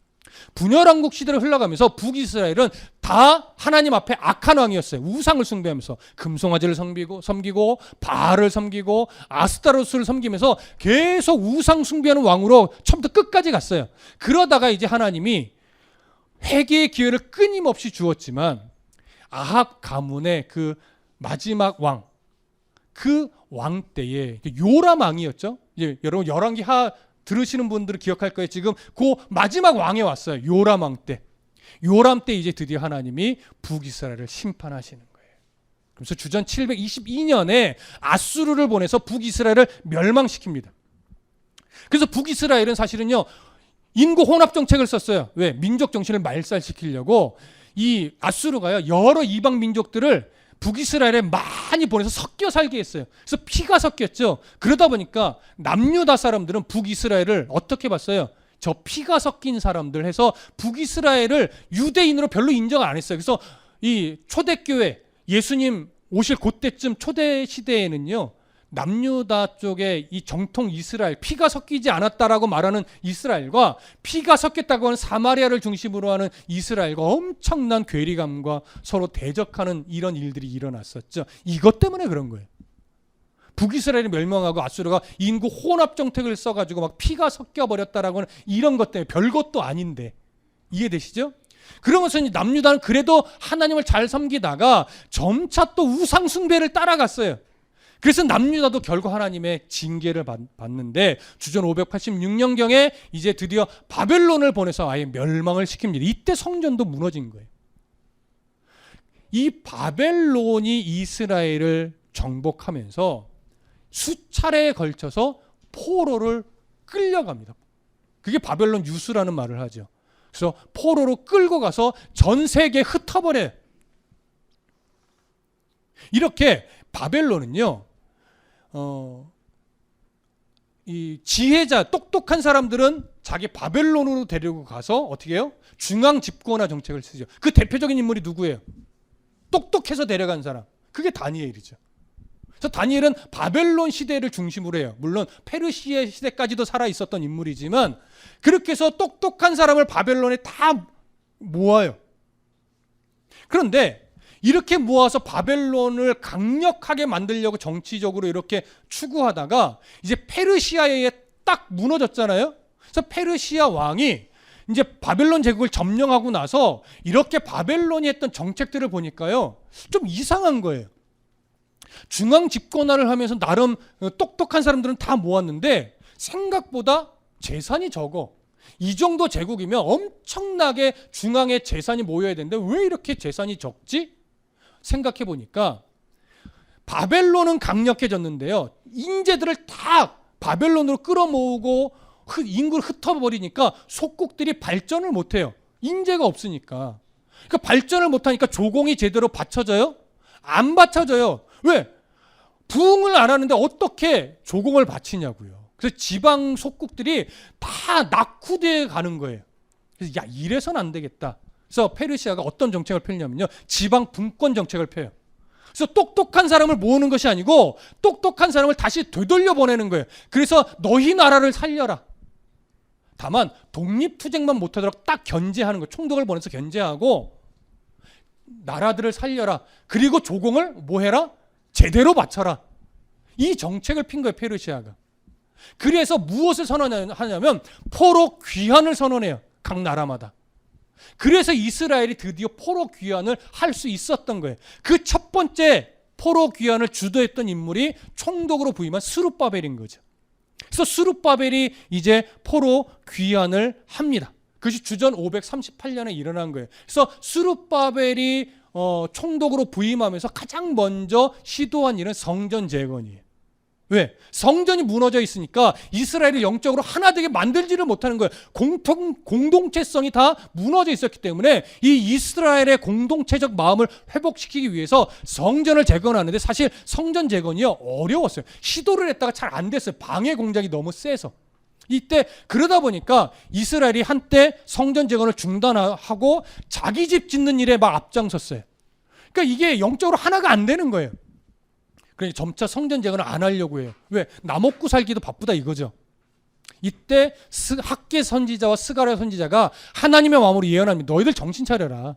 분열 왕국 시대를 흘러가면서 북이스라엘은 다 하나님 앞에 악한 왕이었어요. 우상을 숭배하면서 금송아지를 섬기고 바알을 섬기고 아스타로스를 섬기면서 계속 우상 숭배하는 왕으로 처음부터 끝까지 갔어요. 그러다가 이제 하나님이 회개의 기회를 끊임없이 주었지만, 아합 가문의 그 마지막 왕, 그 왕 때에 요람 왕이었죠. 이제 여러분 열왕기 하 들으시는 분들은 기억할 거예요. 지금 그 마지막 왕에 왔어요. 요람 왕 때. 요람 때 이제 드디어 하나님이 북이스라엘을 심판하시는 거예요. 그래서 주전 722년에 아수르를 보내서 북이스라엘을 멸망시킵니다. 그래서 북이스라엘은 사실은요, 인구 혼합 정책을 썼어요. 왜? 민족 정신을 말살시키려고. 이 아수르가요, 여러 이방 민족들을 북이스라엘에 많이 보내서 섞여 살게 했어요. 그래서 피가 섞였죠. 그러다 보니까 남유다 사람들은 북이스라엘을 어떻게 봤어요? 저 피가 섞인 사람들 해서 북이스라엘을 유대인으로 별로 인정을 안 했어요. 그래서 이 초대교회, 예수님 오실 그때쯤 초대 시대에는요, 남유다 쪽에 이 정통 이스라엘, 피가 섞이지 않았다라고 말하는 이스라엘과 피가 섞였다고 하는 사마리아를 중심으로 하는 이스라엘과 엄청난 괴리감과 서로 대적하는 이런 일들이 일어났었죠. 이것 때문에 그런 거예요. 북이스라엘이 멸망하고 아수르가 인구 혼합 정책을 써가지고 막 피가 섞여 버렸다라고는 이런 것 때문에 별것도 아닌데 이해되시죠? 그러면서 남유다는 그래도 하나님을 잘 섬기다가 점차 또 우상 숭배를 따라갔어요. 그래서 남유다도 결국 하나님의 징계를 받는데 주전 586년경에 이제 드디어 바벨론을 보내서 아예 멸망을 시킵니다. 이때 성전도 무너진 거예요. 이 바벨론이 이스라엘을 정복하면서 수차례에 걸쳐서 포로를 끌려갑니다. 그게 바벨론 유수라는 말을 하죠. 그래서 포로로 끌고 가서 전 세계에 흩어버려요. 이렇게 바벨론은요, 이 지혜자, 똑똑한 사람들은 자기 바벨론으로 데리고 가서 어떻게 해요? 중앙 집권화 정책을 쓰죠. 그 대표적인 인물이 누구예요? 똑똑해서 데려간 사람. 그게 다니엘이죠. 그래서 다니엘은 바벨론 시대를 중심으로 해요. 물론 페르시아 시대까지도 살아 있었던 인물이지만 그렇게 해서 똑똑한 사람을 바벨론에 다 모아요. 그런데 이렇게 모아서 바벨론을 강력하게 만들려고 정치적으로 이렇게 추구하다가 이제 페르시아에 딱 무너졌잖아요. 그래서 페르시아 왕이 이제 바벨론 제국을 점령하고 나서 이렇게 바벨론이 했던 정책들을 보니까요, 좀 이상한 거예요. 중앙 집권화를 하면서 나름 똑똑한 사람들은 다 모았는데 생각보다 재산이 적어. 이 정도 제국이면 엄청나게 중앙에 재산이 모여야 되는데 왜 이렇게 재산이 적지? 생각해 보니까 바벨론은 강력해졌는데요, 인재들을 다 바벨론으로 끌어모으고 인구를 흩어버리니까 속국들이 발전을 못해요. 인재가 없으니까. 그러니까 발전을 못하니까 조공이 제대로 받쳐져요? 안 받쳐져요. 왜? 부흥을 안 하는데 어떻게 조공을 바치냐고요. 그래서 지방 속국들이 다 낙후되어 가는 거예요. 그래서 야, 이래선 안 되겠다. 그래서 페르시아가 어떤 정책을 펴냐면요, 지방 분권 정책을 펴요. 그래서 똑똑한 사람을 모으는 것이 아니고 똑똑한 사람을 다시 되돌려 보내는 거예요. 그래서 너희 나라를 살려라. 다만 독립투쟁만 못하도록 딱 견제하는 거예요. 총독을 보내서 견제하고 나라들을 살려라. 그리고 조공을 뭐 해라? 제대로 바쳐라. 이 정책을 핀 거예요, 페르시아가. 그래서 무엇을 선언하냐면 포로 귀환을 선언해요. 각 나라마다. 그래서 이스라엘이 드디어 포로 귀환을 할 수 있었던 거예요. 그 첫 번째 포로 귀환을 주도했던 인물이 총독으로 부임한 스룹바벨인 거죠. 그래서 스룹바벨이 이제 포로 귀환을 합니다. 그것이 주전 538년에 일어난 거예요. 그래서 스룹바벨이 총독으로 부임하면서 가장 먼저 시도한 일은 성전 재건이에요. 왜? 성전이 무너져 있으니까 이스라엘이 영적으로 하나 되게 만들지를 못하는 거예요. 공동체성이 다 무너져 있었기 때문에 이 이스라엘의 공동체적 마음을 회복시키기 위해서 성전을 재건하는데 사실 성전 재건이 어려웠어요. 시도를 했다가 잘 안 됐어요. 방해 공작이 너무 세서. 이때 그러다 보니까 이스라엘이 한때 성전 재건을 중단하고 자기 집 짓는 일에 막 앞장섰어요. 그러니까 이게 영적으로 하나가 안 되는 거예요. 그러니까 점차 성전 재건을 안 하려고 해요. 왜? 나 먹고 살기도 바쁘다 이거죠. 이때 학계 선지자와 스가랴 선지자가 하나님의 마음으로 예언합니다. 너희들 정신 차려라.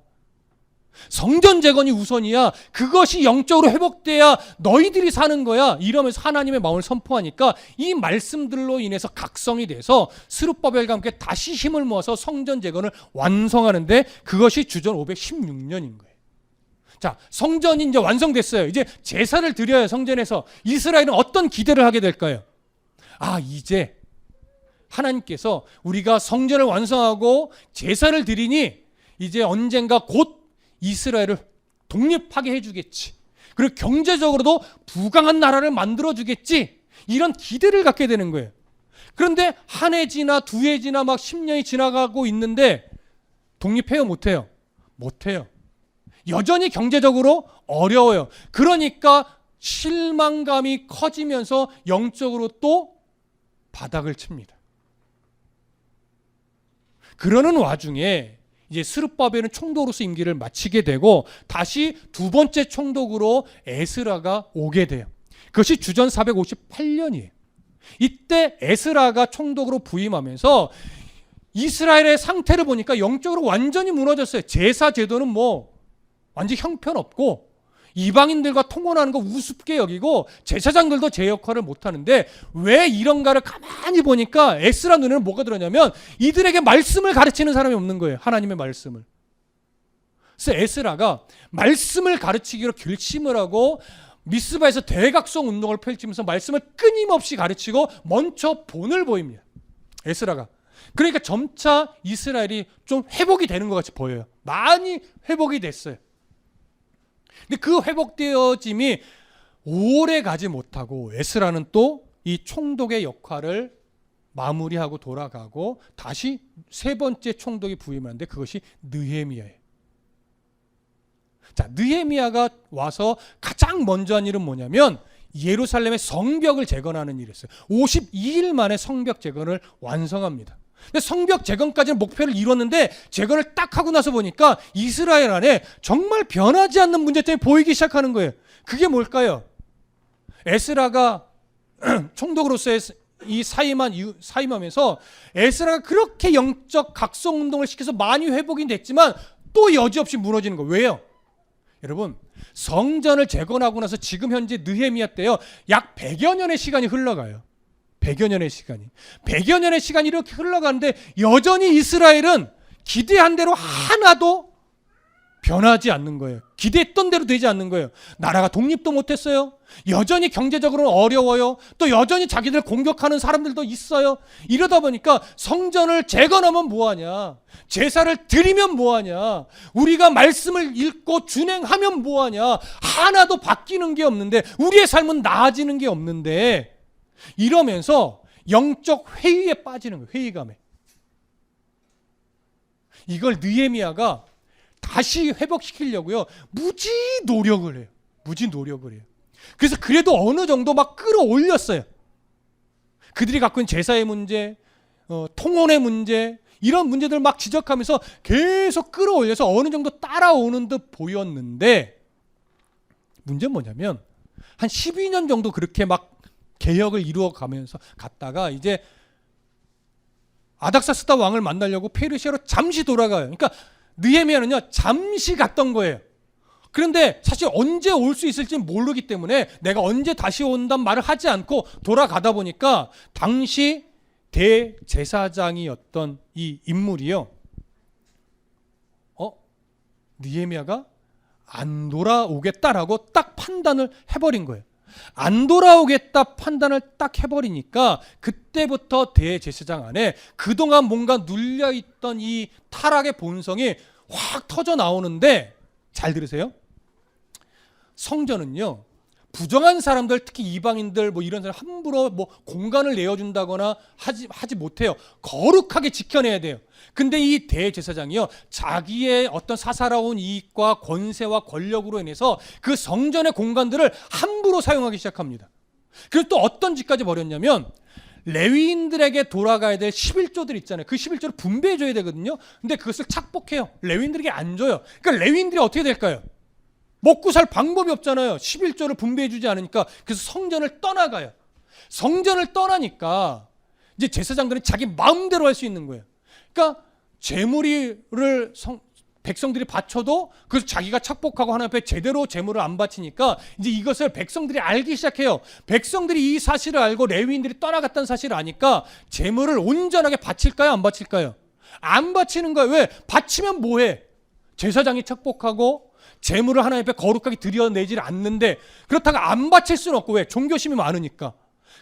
성전 재건이 우선이야. 그것이 영적으로 회복돼야 너희들이 사는 거야. 이러면서 하나님의 마음을 선포하니까 이 말씀들로 인해서 각성이 돼서 스룹바벨과 함께 다시 힘을 모아서 성전 재건을 완성하는데 그것이 주전 516년인 거예요. 자, 성전이 이제 완성됐어요. 이제 제사를 드려요. 성전에서. 이스라엘은 어떤 기대를 하게 될까요? 아, 이제 하나님께서 우리가 성전을 완성하고 제사를 드리니 이제 언젠가 곧 이스라엘을 독립하게 해주겠지. 그리고 경제적으로도 부강한 나라를 만들어주겠지. 이런 기대를 갖게 되는 거예요. 그런데 한 해 지나 두 해 지나 막 10년이 지나가고 있는데 독립해요? 못해요? 못해요. 여전히 경제적으로 어려워요. 그러니까 실망감이 커지면서 영적으로 또 바닥을 칩니다. 그러는 와중에 이제 스룹바벨은 총독으로서 임기를 마치게 되고 다시 두 번째 총독으로 에스라가 오게 돼요. 그것이 주전 458년이에요. 이때 에스라가 총독으로 부임하면서 이스라엘의 상태를 보니까 영적으로 완전히 무너졌어요. 제사 제도는 뭐 완전 형편없고 이방인들과 통혼하는 거 우습게 여기고 제사장들도 제 역할을 못하는데 왜 이런가를 가만히 보니까 에스라 눈에는 뭐가 들었냐면 이들에게 말씀을 가르치는 사람이 없는 거예요. 하나님의 말씀을. 그래서 에스라가 말씀을 가르치기로 결심을 하고 미스바에서 대각성 운동을 펼치면서 말씀을 끊임없이 가르치고 먼저 본을 보입니다. 에스라가. 그러니까 점차 이스라엘이 좀 회복이 되는 것 같이 보여요. 많이 회복이 됐어요. 근데 그 회복되어짐이 오래 가지 못하고 에스라는 또 이 총독의 역할을 마무리하고 돌아가고 다시 세 번째 총독이 부임하는데 그것이 느헤미야예요. 자, 느헤미야가 와서 가장 먼저 한 일은 뭐냐면 예루살렘의 성벽을 재건하는 일이었어요. 52일 만에 성벽 재건을 완성합니다. 근데 성벽 재건까지는 목표를 이뤘는데 재건을 딱 하고 나서 보니까 이스라엘 안에 정말 변하지 않는 문제점이 보이기 시작하는 거예요. 그게 뭘까요? 에스라가 총독으로서의 이 사임하면서 에스라가 그렇게 영적 각성 운동을 시켜서 많이 회복이 됐지만 또 여지없이 무너지는 거예요. 왜요? 여러분, 성전을 재건하고 나서 지금 현재 느헤미야 때요, 약 100여 년의 시간이 흘러가요. 100여 년의 시간이. 100여 년의 시간이 이렇게 흘러가는데 여전히 이스라엘은 기대한 대로 하나도 변하지 않는 거예요. 기대했던 대로 되지 않는 거예요. 나라가 독립도 못했어요. 여전히 경제적으로는 어려워요. 또 여전히 자기들 공격하는 사람들도 있어요. 이러다 보니까 성전을 재건하면 뭐하냐, 제사를 드리면 뭐하냐, 우리가 말씀을 읽고 준행하면 뭐하냐, 하나도 바뀌는 게 없는데, 우리의 삶은 나아지는 게 없는데, 이러면서 영적 회의에 빠지는 거예요. 회의감에. 이걸 느헤미야가 다시 회복시키려고요, 무지 노력을 해요. 무지 노력을 해요. 그래서 그래도 어느 정도 막 끌어올렸어요. 그들이 갖고 있는 제사의 문제, 통혼의 문제, 이런 문제들을 막 지적하면서 계속 끌어올려서 어느 정도 따라오는 듯 보였는데, 문제는 뭐냐면 한 12년 정도 그렇게 막 개혁을 이루어가면서 갔다가 이제 아닥사스다 왕을 만나려고 페르시아로 잠시 돌아가요. 그러니까 느헤미야는요, 잠시 갔던 거예요. 그런데 사실 언제 올 수 있을지 모르기 때문에 내가 언제 다시 온단 말을 하지 않고 돌아가다 보니까 당시 대제사장이었던 이 인물이요, 느헤미야가 안 돌아오겠다라고 딱 판단을 해버린 거예요. 안 돌아오겠다 판단을 딱 해버리니까 그때부터 대제사장 안에 그동안 뭔가 눌려있던 이 타락의 본성이 확 터져 나오는데, 잘 들으세요. 성전은요, 부정한 사람들, 특히 이방인들 뭐 이런 사람 함부로 뭐 공간을 내어준다거나 하지 못해요. 거룩하게 지켜내야 돼요. 근데 이 대제사장이요, 자기의 어떤 사사로운 이익과 권세와 권력으로 인해서 그 성전의 공간들을 함부로 사용하기 시작합니다. 그리고 또 어떤 짓까지 벌였냐면, 레위인들에게 돌아가야 될 11조들 있잖아요. 그 11조를 분배해줘야 되거든요. 근데 그것을 착복해요. 레위인들에게 안 줘요. 그러니까 레위인들이 어떻게 될까요? 먹고 살 방법이 없잖아요. 11조를 분배해주지 않으니까. 그래서 성전을 떠나가요. 성전을 떠나니까 이제 제사장들은 자기 마음대로 할 수 있는 거예요. 그러니까 제물을 백성들이 바쳐도 그래서 자기가 착복하고 하나님 앞에 제대로 제물을 안 바치니까 이제 이것을 백성들이 알기 시작해요. 백성들이 이 사실을 알고 레위인들이 떠나갔다는 사실을 아니까 제물을 온전하게 바칠까요? 안 바칠까요? 안 바치는 거예요. 왜? 바치면 뭐해? 제사장이 착복하고 제물을 하나님 앞에 거룩하게 드려내질 않는데, 그렇다고 안 바칠 수는 없고, 왜? 종교심이 많으니까.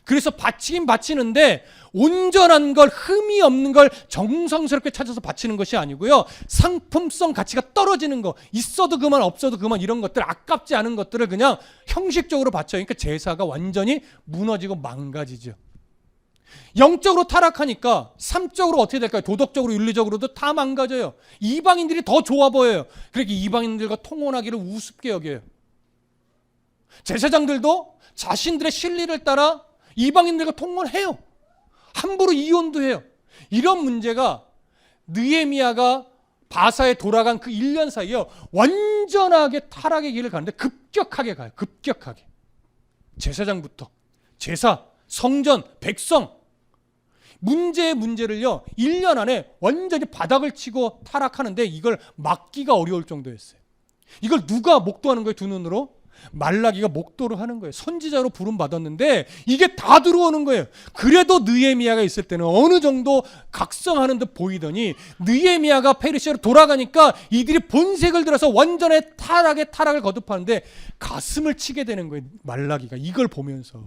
그래서 바치긴 바치는데 온전한 걸, 흠이 없는 걸 정성스럽게 찾아서 바치는 것이 아니고요, 상품성 가치가 떨어지는 거, 있어도 그만 없어도 그만, 이런 것들, 아깝지 않은 것들을 그냥 형식적으로 바쳐요. 그러니까 제사가 완전히 무너지고 망가지죠. 영적으로 타락하니까 삶적으로 어떻게 될까요? 도덕적으로, 윤리적으로도 다 망가져요. 이방인들이 더 좋아 보여요. 그러니까 이방인들과 통혼하기를 우습게 여겨요. 제사장들도 자신들의 실리를 따라 이방인들과 통혼해요. 함부로 이혼도 해요. 이런 문제가 느헤미야가 바사에 돌아간 그 1년 사이에 완전하게 타락의 길을 가는데 급격하게 가요. 급격하게. 제사장부터 제사, 성전, 백성, 문제의 문제를요 1년 안에 완전히 바닥을 치고 타락하는데 이걸 막기가 어려울 정도였어요. 이걸 누가 목도하는 거예요? 두 눈으로? 말라기가 목도를 하는 거예요. 선지자로 부름 받았는데 이게 다 들어오는 거예요. 그래도 느헤미야가 있을 때는 어느 정도 각성하는 듯 보이더니 느헤미야가 페르시아로 돌아가니까 이들이 본색을 들어서 완전히 타락을 거듭하는데 가슴을 치게 되는 거예요. 말라기가 이걸 보면서.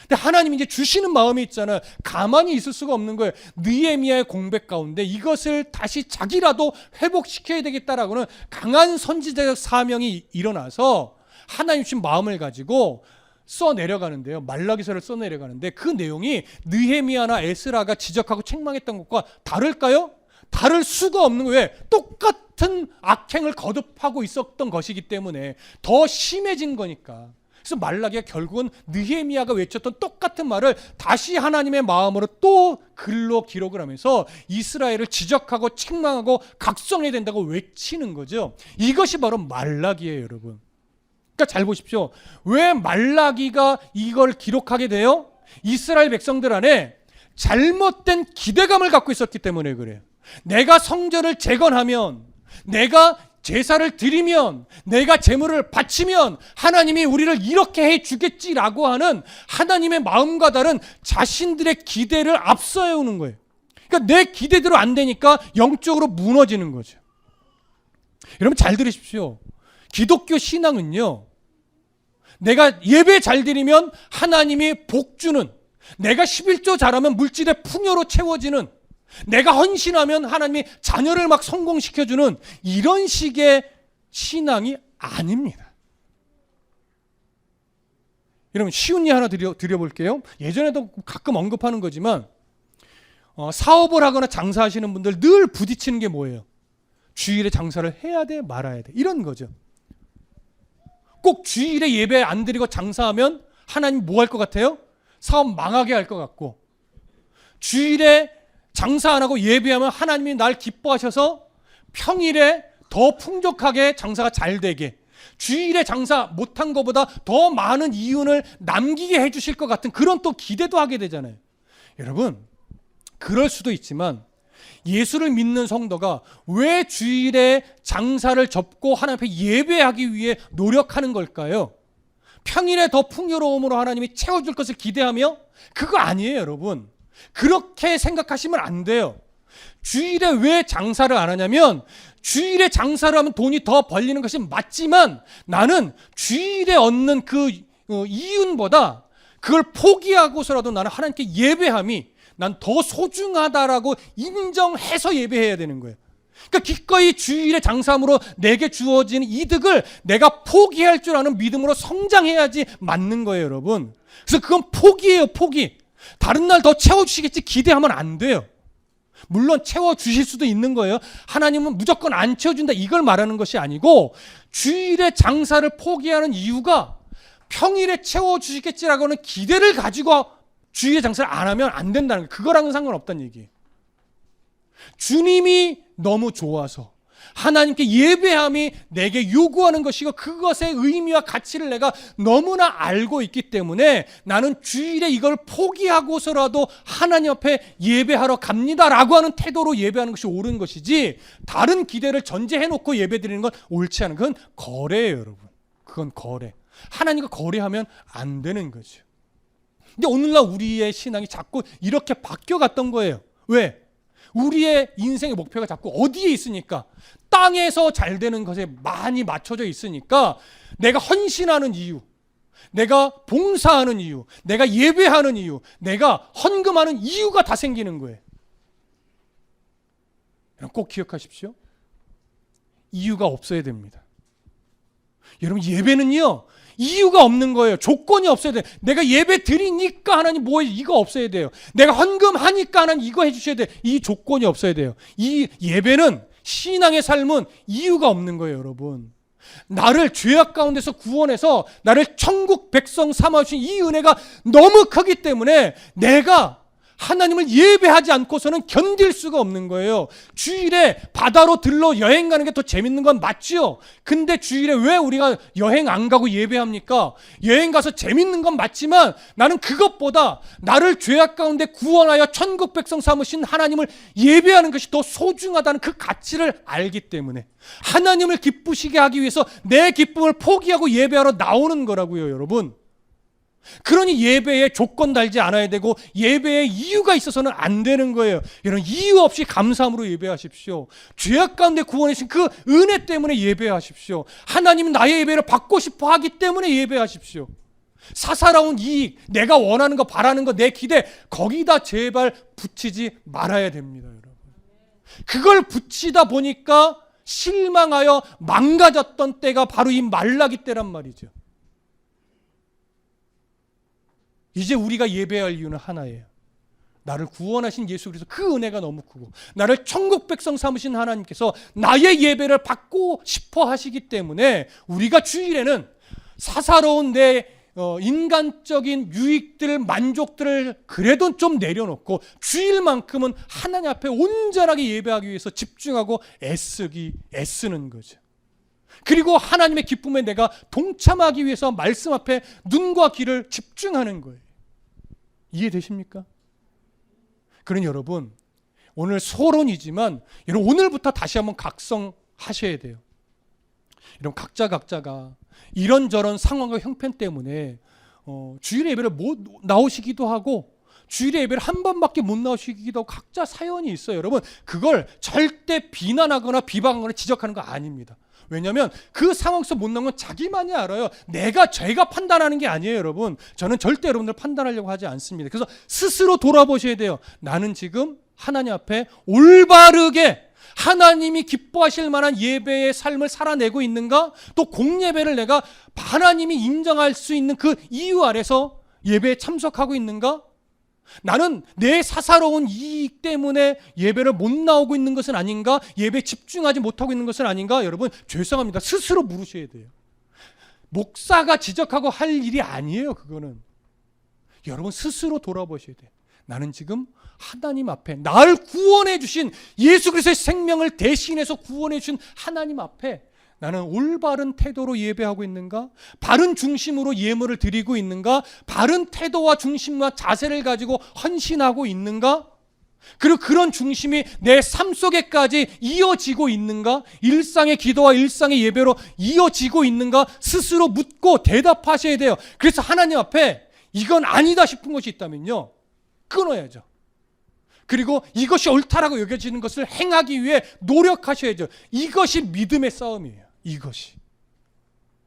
근데 하나님이 이제 주시는 마음이 있잖아요. 가만히 있을 수가 없는 거예요. 느헤미야의 공백 가운데 이것을 다시 자기라도 회복시켜야 되겠다라고는 강한 선지자적 사명이 일어나서 하나님 주신 마음을 가지고 써내려가는데요. 말라기서를 써내려가는데 그 내용이 느헤미야나 에스라가 지적하고 책망했던 것과 다를까요? 다를 수가 없는 거예요. 왜? 똑같은 악행을 거듭하고 있었던 것이기 때문에 더 심해진 거니까. 그래서 말라기가 결국은 느헤미야가 외쳤던 똑같은 말을 다시 하나님의 마음으로 또 글로 기록을 하면서 이스라엘을 지적하고 책망하고 각성해야 된다고 외치는 거죠. 이것이 바로 말라기예요, 여러분. 그러니까 잘 보십시오. 왜 말라기가 이걸 기록하게 돼요? 이스라엘 백성들 안에 잘못된 기대감을 갖고 있었기 때문에 그래요. 내가 성전을 재건하면, 내가 제사를 드리면, 내가 제물을 바치면 하나님이 우리를 이렇게 해주겠지라고 하는 하나님의 마음과 다른 자신들의 기대를 앞서해오는 거예요. 그러니까 내 기대대로 안 되니까 영적으로 무너지는 거죠. 여러분 잘 들으십시오. 기독교 신앙은요, 내가 예배 잘 드리면 하나님이 복 주는, 내가 11조 잘하면 물질의 풍요로 채워지는, 내가 헌신하면 하나님이 자녀를 막 성공시켜주는 이런 식의 신앙이 아닙니다. 여러분 쉬운 예 하나 드려볼게요. 예전에도 가끔 언급하는 거지만 사업을 하거나 장사하시는 분들 늘 부딪히는 게 뭐예요? 주일에 장사를 해야 돼 말아야 돼 이런 거죠. 꼭 주일에 예배 안 드리고 장사하면 하나님 뭐 할 것 같아요? 사업 망하게 할 것 같고, 주일에 장사 안 하고 예배하면 하나님이 날 기뻐하셔서 평일에 더 풍족하게 장사가 잘 되게, 주일에 장사 못한 것보다 더 많은 이윤을 남기게 해주실 것 같은 그런 또 기대도 하게 되잖아요. 여러분 그럴 수도 있지만 예수를 믿는 성도가 왜 주일에 장사를 접고 하나님 앞에 예배하기 위해 노력하는 걸까요? 평일에 더 풍요로움으로 하나님이 채워줄 것을 기대하며? 그거 아니에요, 여러분. 그렇게 생각하시면 안 돼요. 주일에 왜 장사를 안 하냐면, 주일에 장사를 하면 돈이 더 벌리는 것이 맞지만 나는 주일에 얻는 그 이윤보다 그걸 포기하고서라도 나는 하나님께 예배함이 난 더 소중하다라고 인정해서 예배해야 되는 거예요. 그러니까 기꺼이 주일에 장사함으로 내게 주어지는 이득을 내가 포기할 줄 아는 믿음으로 성장해야지 맞는 거예요, 여러분. 그래서 그건 포기예요, 포기. 다른 날 더 채워주시겠지 기대하면 안 돼요. 물론 채워주실 수도 있는 거예요. 하나님은 무조건 안 채워준다 이걸 말하는 것이 아니고, 주일에 장사를 포기하는 이유가 평일에 채워주시겠지라고 하는 기대를 가지고 주일에 장사를 안 하면 안 된다는 거예요. 그거랑은 상관없다는 얘기예요. 주님이 너무 좋아서 하나님께 예배함이 내게 요구하는 것이고 그것의 의미와 가치를 내가 너무나 알고 있기 때문에 나는 주일에 이걸 포기하고서라도 하나님 앞에 예배하러 갑니다라고 하는 태도로 예배하는 것이 옳은 것이지, 다른 기대를 전제해놓고 예배드리는 건 옳지 않은, 그건 거래예요, 여러분. 그건 거래. 하나님과 거래하면 안 되는 거죠. 근데 오늘날 우리의 신앙이 자꾸 이렇게 바뀌어갔던 거예요. 왜? 우리의 인생의 목표가 자꾸 어디에 있으니까, 땅에서 잘 되는 것에 많이 맞춰져 있으니까 내가 헌신하는 이유, 내가 봉사하는 이유, 내가 예배하는 이유, 내가 헌금하는 이유가 다 생기는 거예요. 꼭 기억하십시오. 이유가 없어야 됩니다. 여러분 예배는요 이유가 없는 거예요. 조건이 없어야 돼요. 내가 예배 드리니까 하나님 뭐 이거 없어야 돼요. 내가 헌금하니까 하나님 이거 해주셔야 돼요. 이 조건이 없어야 돼요. 이 예배는, 신앙의 삶은 이유가 없는 거예요, 여러분. 나를 죄악 가운데서 구원해서 나를 천국 백성 삼아주신 이 은혜가 너무 크기 때문에 내가 하나님을 예배하지 않고서는 견딜 수가 없는 거예요. 주일에 바다로 들러 여행 가는 게 더 재밌는 건 맞지요. 근데 주일에 왜 우리가 여행 안 가고 예배합니까? 여행 가서 재밌는 건 맞지만 나는 그것보다 나를 죄악 가운데 구원하여 천국 백성 삼으신 하나님을 예배하는 것이 더 소중하다는 그 가치를 알기 때문에 하나님을 기쁘시게 하기 위해서 내 기쁨을 포기하고 예배하러 나오는 거라고요, 여러분. 그러니 예배에 조건 달지 않아야 되고 예배에 이유가 있어서는 안 되는 거예요. 이런 이유 없이 감사함으로 예배하십시오. 죄악 가운데 구원해 주신 그 은혜 때문에 예배하십시오. 하나님은 나의 예배를 받고 싶어 하기 때문에 예배하십시오. 사사로운 이익, 내가 원하는 거, 바라는 거, 내 기대, 거기다 제발 붙이지 말아야 됩니다, 여러분. 그걸 붙이다 보니까 실망하여 망가졌던 때가 바로 이 말라기 때란 말이죠. 이제 우리가 예배할 이유는 하나예요. 나를 구원하신 예수 그리스도 그 은혜가 너무 크고 나를 천국 백성 삼으신 하나님께서 나의 예배를 받고 싶어 하시기 때문에 우리가 주일에는 사사로운 내 인간적인 유익들, 만족들을 그래도 좀 내려놓고 주일만큼은 하나님 앞에 온전하게 예배하기 위해서 집중하고 애쓰는 거죠. 그리고 하나님의 기쁨에 내가 동참하기 위해서 말씀 앞에 눈과 귀를 집중하는 거예요. 이해되십니까? 그러니 여러분, 오늘 소론이지만 여러분 오늘부터 다시 한번 각성하셔야 돼요. 여러분 각자가 이런저런 상황과 형편 때문에 주일에 예배를 못 나오시기도 하고 주일에 예배를 한 번밖에 못 나오시기도 하고 각자 사연이 있어요. 여러분 그걸 절대 비난하거나 비방하거나 지적하는 거 아닙니다. 왜냐하면 그 상황에서 못 나온 건 자기만이 알아요. 제가 판단하는 게 아니에요, 여러분. 저는 절대 여러분들 판단하려고 하지 않습니다. 그래서 스스로 돌아보셔야 돼요. 나는 지금 하나님 앞에 올바르게 하나님이 기뻐하실 만한 예배의 삶을 살아내고 있는가? 또 공예배를 내가 하나님이 인정할 수 있는 그 이유 아래서 예배에 참석하고 있는가? 나는 내 사사로운 이익 때문에 예배를 못 나오고 있는 것은 아닌가? 예배에 집중하지 못하고 있는 것은 아닌가? 여러분 죄송합니다. 스스로 물으셔야 돼요. 목사가 지적하고 할 일이 아니에요. 그거는 여러분 스스로 돌아보셔야 돼요. 나는 지금 하나님 앞에 나를 구원해 주신 예수 그리스도의 생명을 대신해서 구원해 주신 하나님 앞에 나는 올바른 태도로 예배하고 있는가? 바른 중심으로 예물을 드리고 있는가? 바른 태도와 중심과 자세를 가지고 헌신하고 있는가? 그리고 그런 중심이 내 삶 속에까지 이어지고 있는가? 일상의 기도와 일상의 예배로 이어지고 있는가? 스스로 묻고 대답하셔야 돼요. 그래서 하나님 앞에 이건 아니다 싶은 것이 있다면요, 끊어야죠. 그리고 이것이 옳다라고 여겨지는 것을 행하기 위해 노력하셔야죠. 이것이 믿음의 싸움이에요.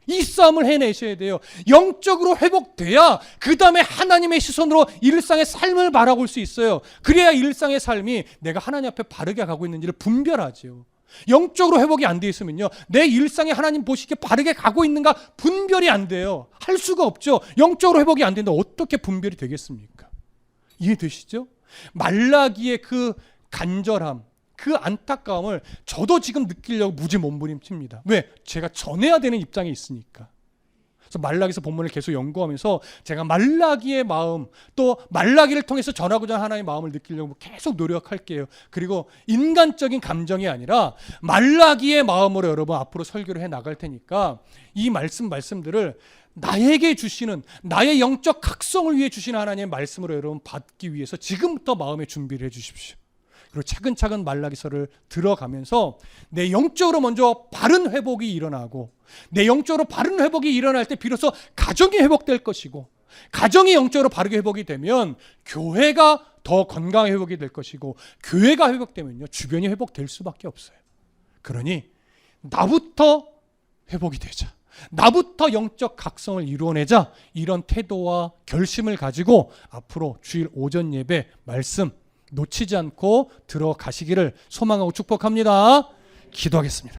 이 싸움을 해내셔야 돼요. 영적으로 회복돼야 그 다음에 하나님의 시선으로 일상의 삶을 바라볼 수 있어요. 그래야 일상의 삶이 내가 하나님 앞에 바르게 가고 있는지를 분별하죠. 영적으로 회복이 안 돼 있으면요, 내 일상에 하나님 보시기에 바르게 가고 있는가 분별이 안 돼요. 할 수가 없죠. 영적으로 회복이 안 되는데 어떻게 분별이 되겠습니까? 이해되시죠? 말라기의 그 간절함, 그 안타까움을 저도 지금 느끼려고 무지 몸부림칩니다. 왜? 제가 전해야 되는 입장에 있으니까. 그래서 말라기서 본문을 계속 연구하면서 제가 말라기의 마음, 또 말라기를 통해서 전하고자 하는 하나님의 마음을 느끼려고 계속 노력할게요. 그리고 인간적인 감정이 아니라 말라기의 마음으로 여러분 앞으로 설교를 해 나갈 테니까 이 말씀들을 나에게 주시는, 나의 영적 각성을 위해 주시는 하나님의 말씀으로 여러분 받기 위해서 지금부터 마음의 준비를 해 주십시오. 그리고 차근차근 말라기서를 들어가면서 내 영적으로 먼저 바른 회복이 일어나고, 내 영적으로 바른 회복이 일어날 때 비로소 가정이 회복될 것이고, 가정이 영적으로 바르게 회복이 되면 교회가 더 건강하게 회복이 될 것이고, 교회가 회복되면요 주변이 회복될 수밖에 없어요. 그러니 나부터 회복이 되자, 나부터 영적 각성을 이루어내자, 이런 태도와 결심을 가지고 앞으로 주일 오전 예배 말씀 놓치지 않고 들어가시기를 소망하고 축복합니다. 기도하겠습니다.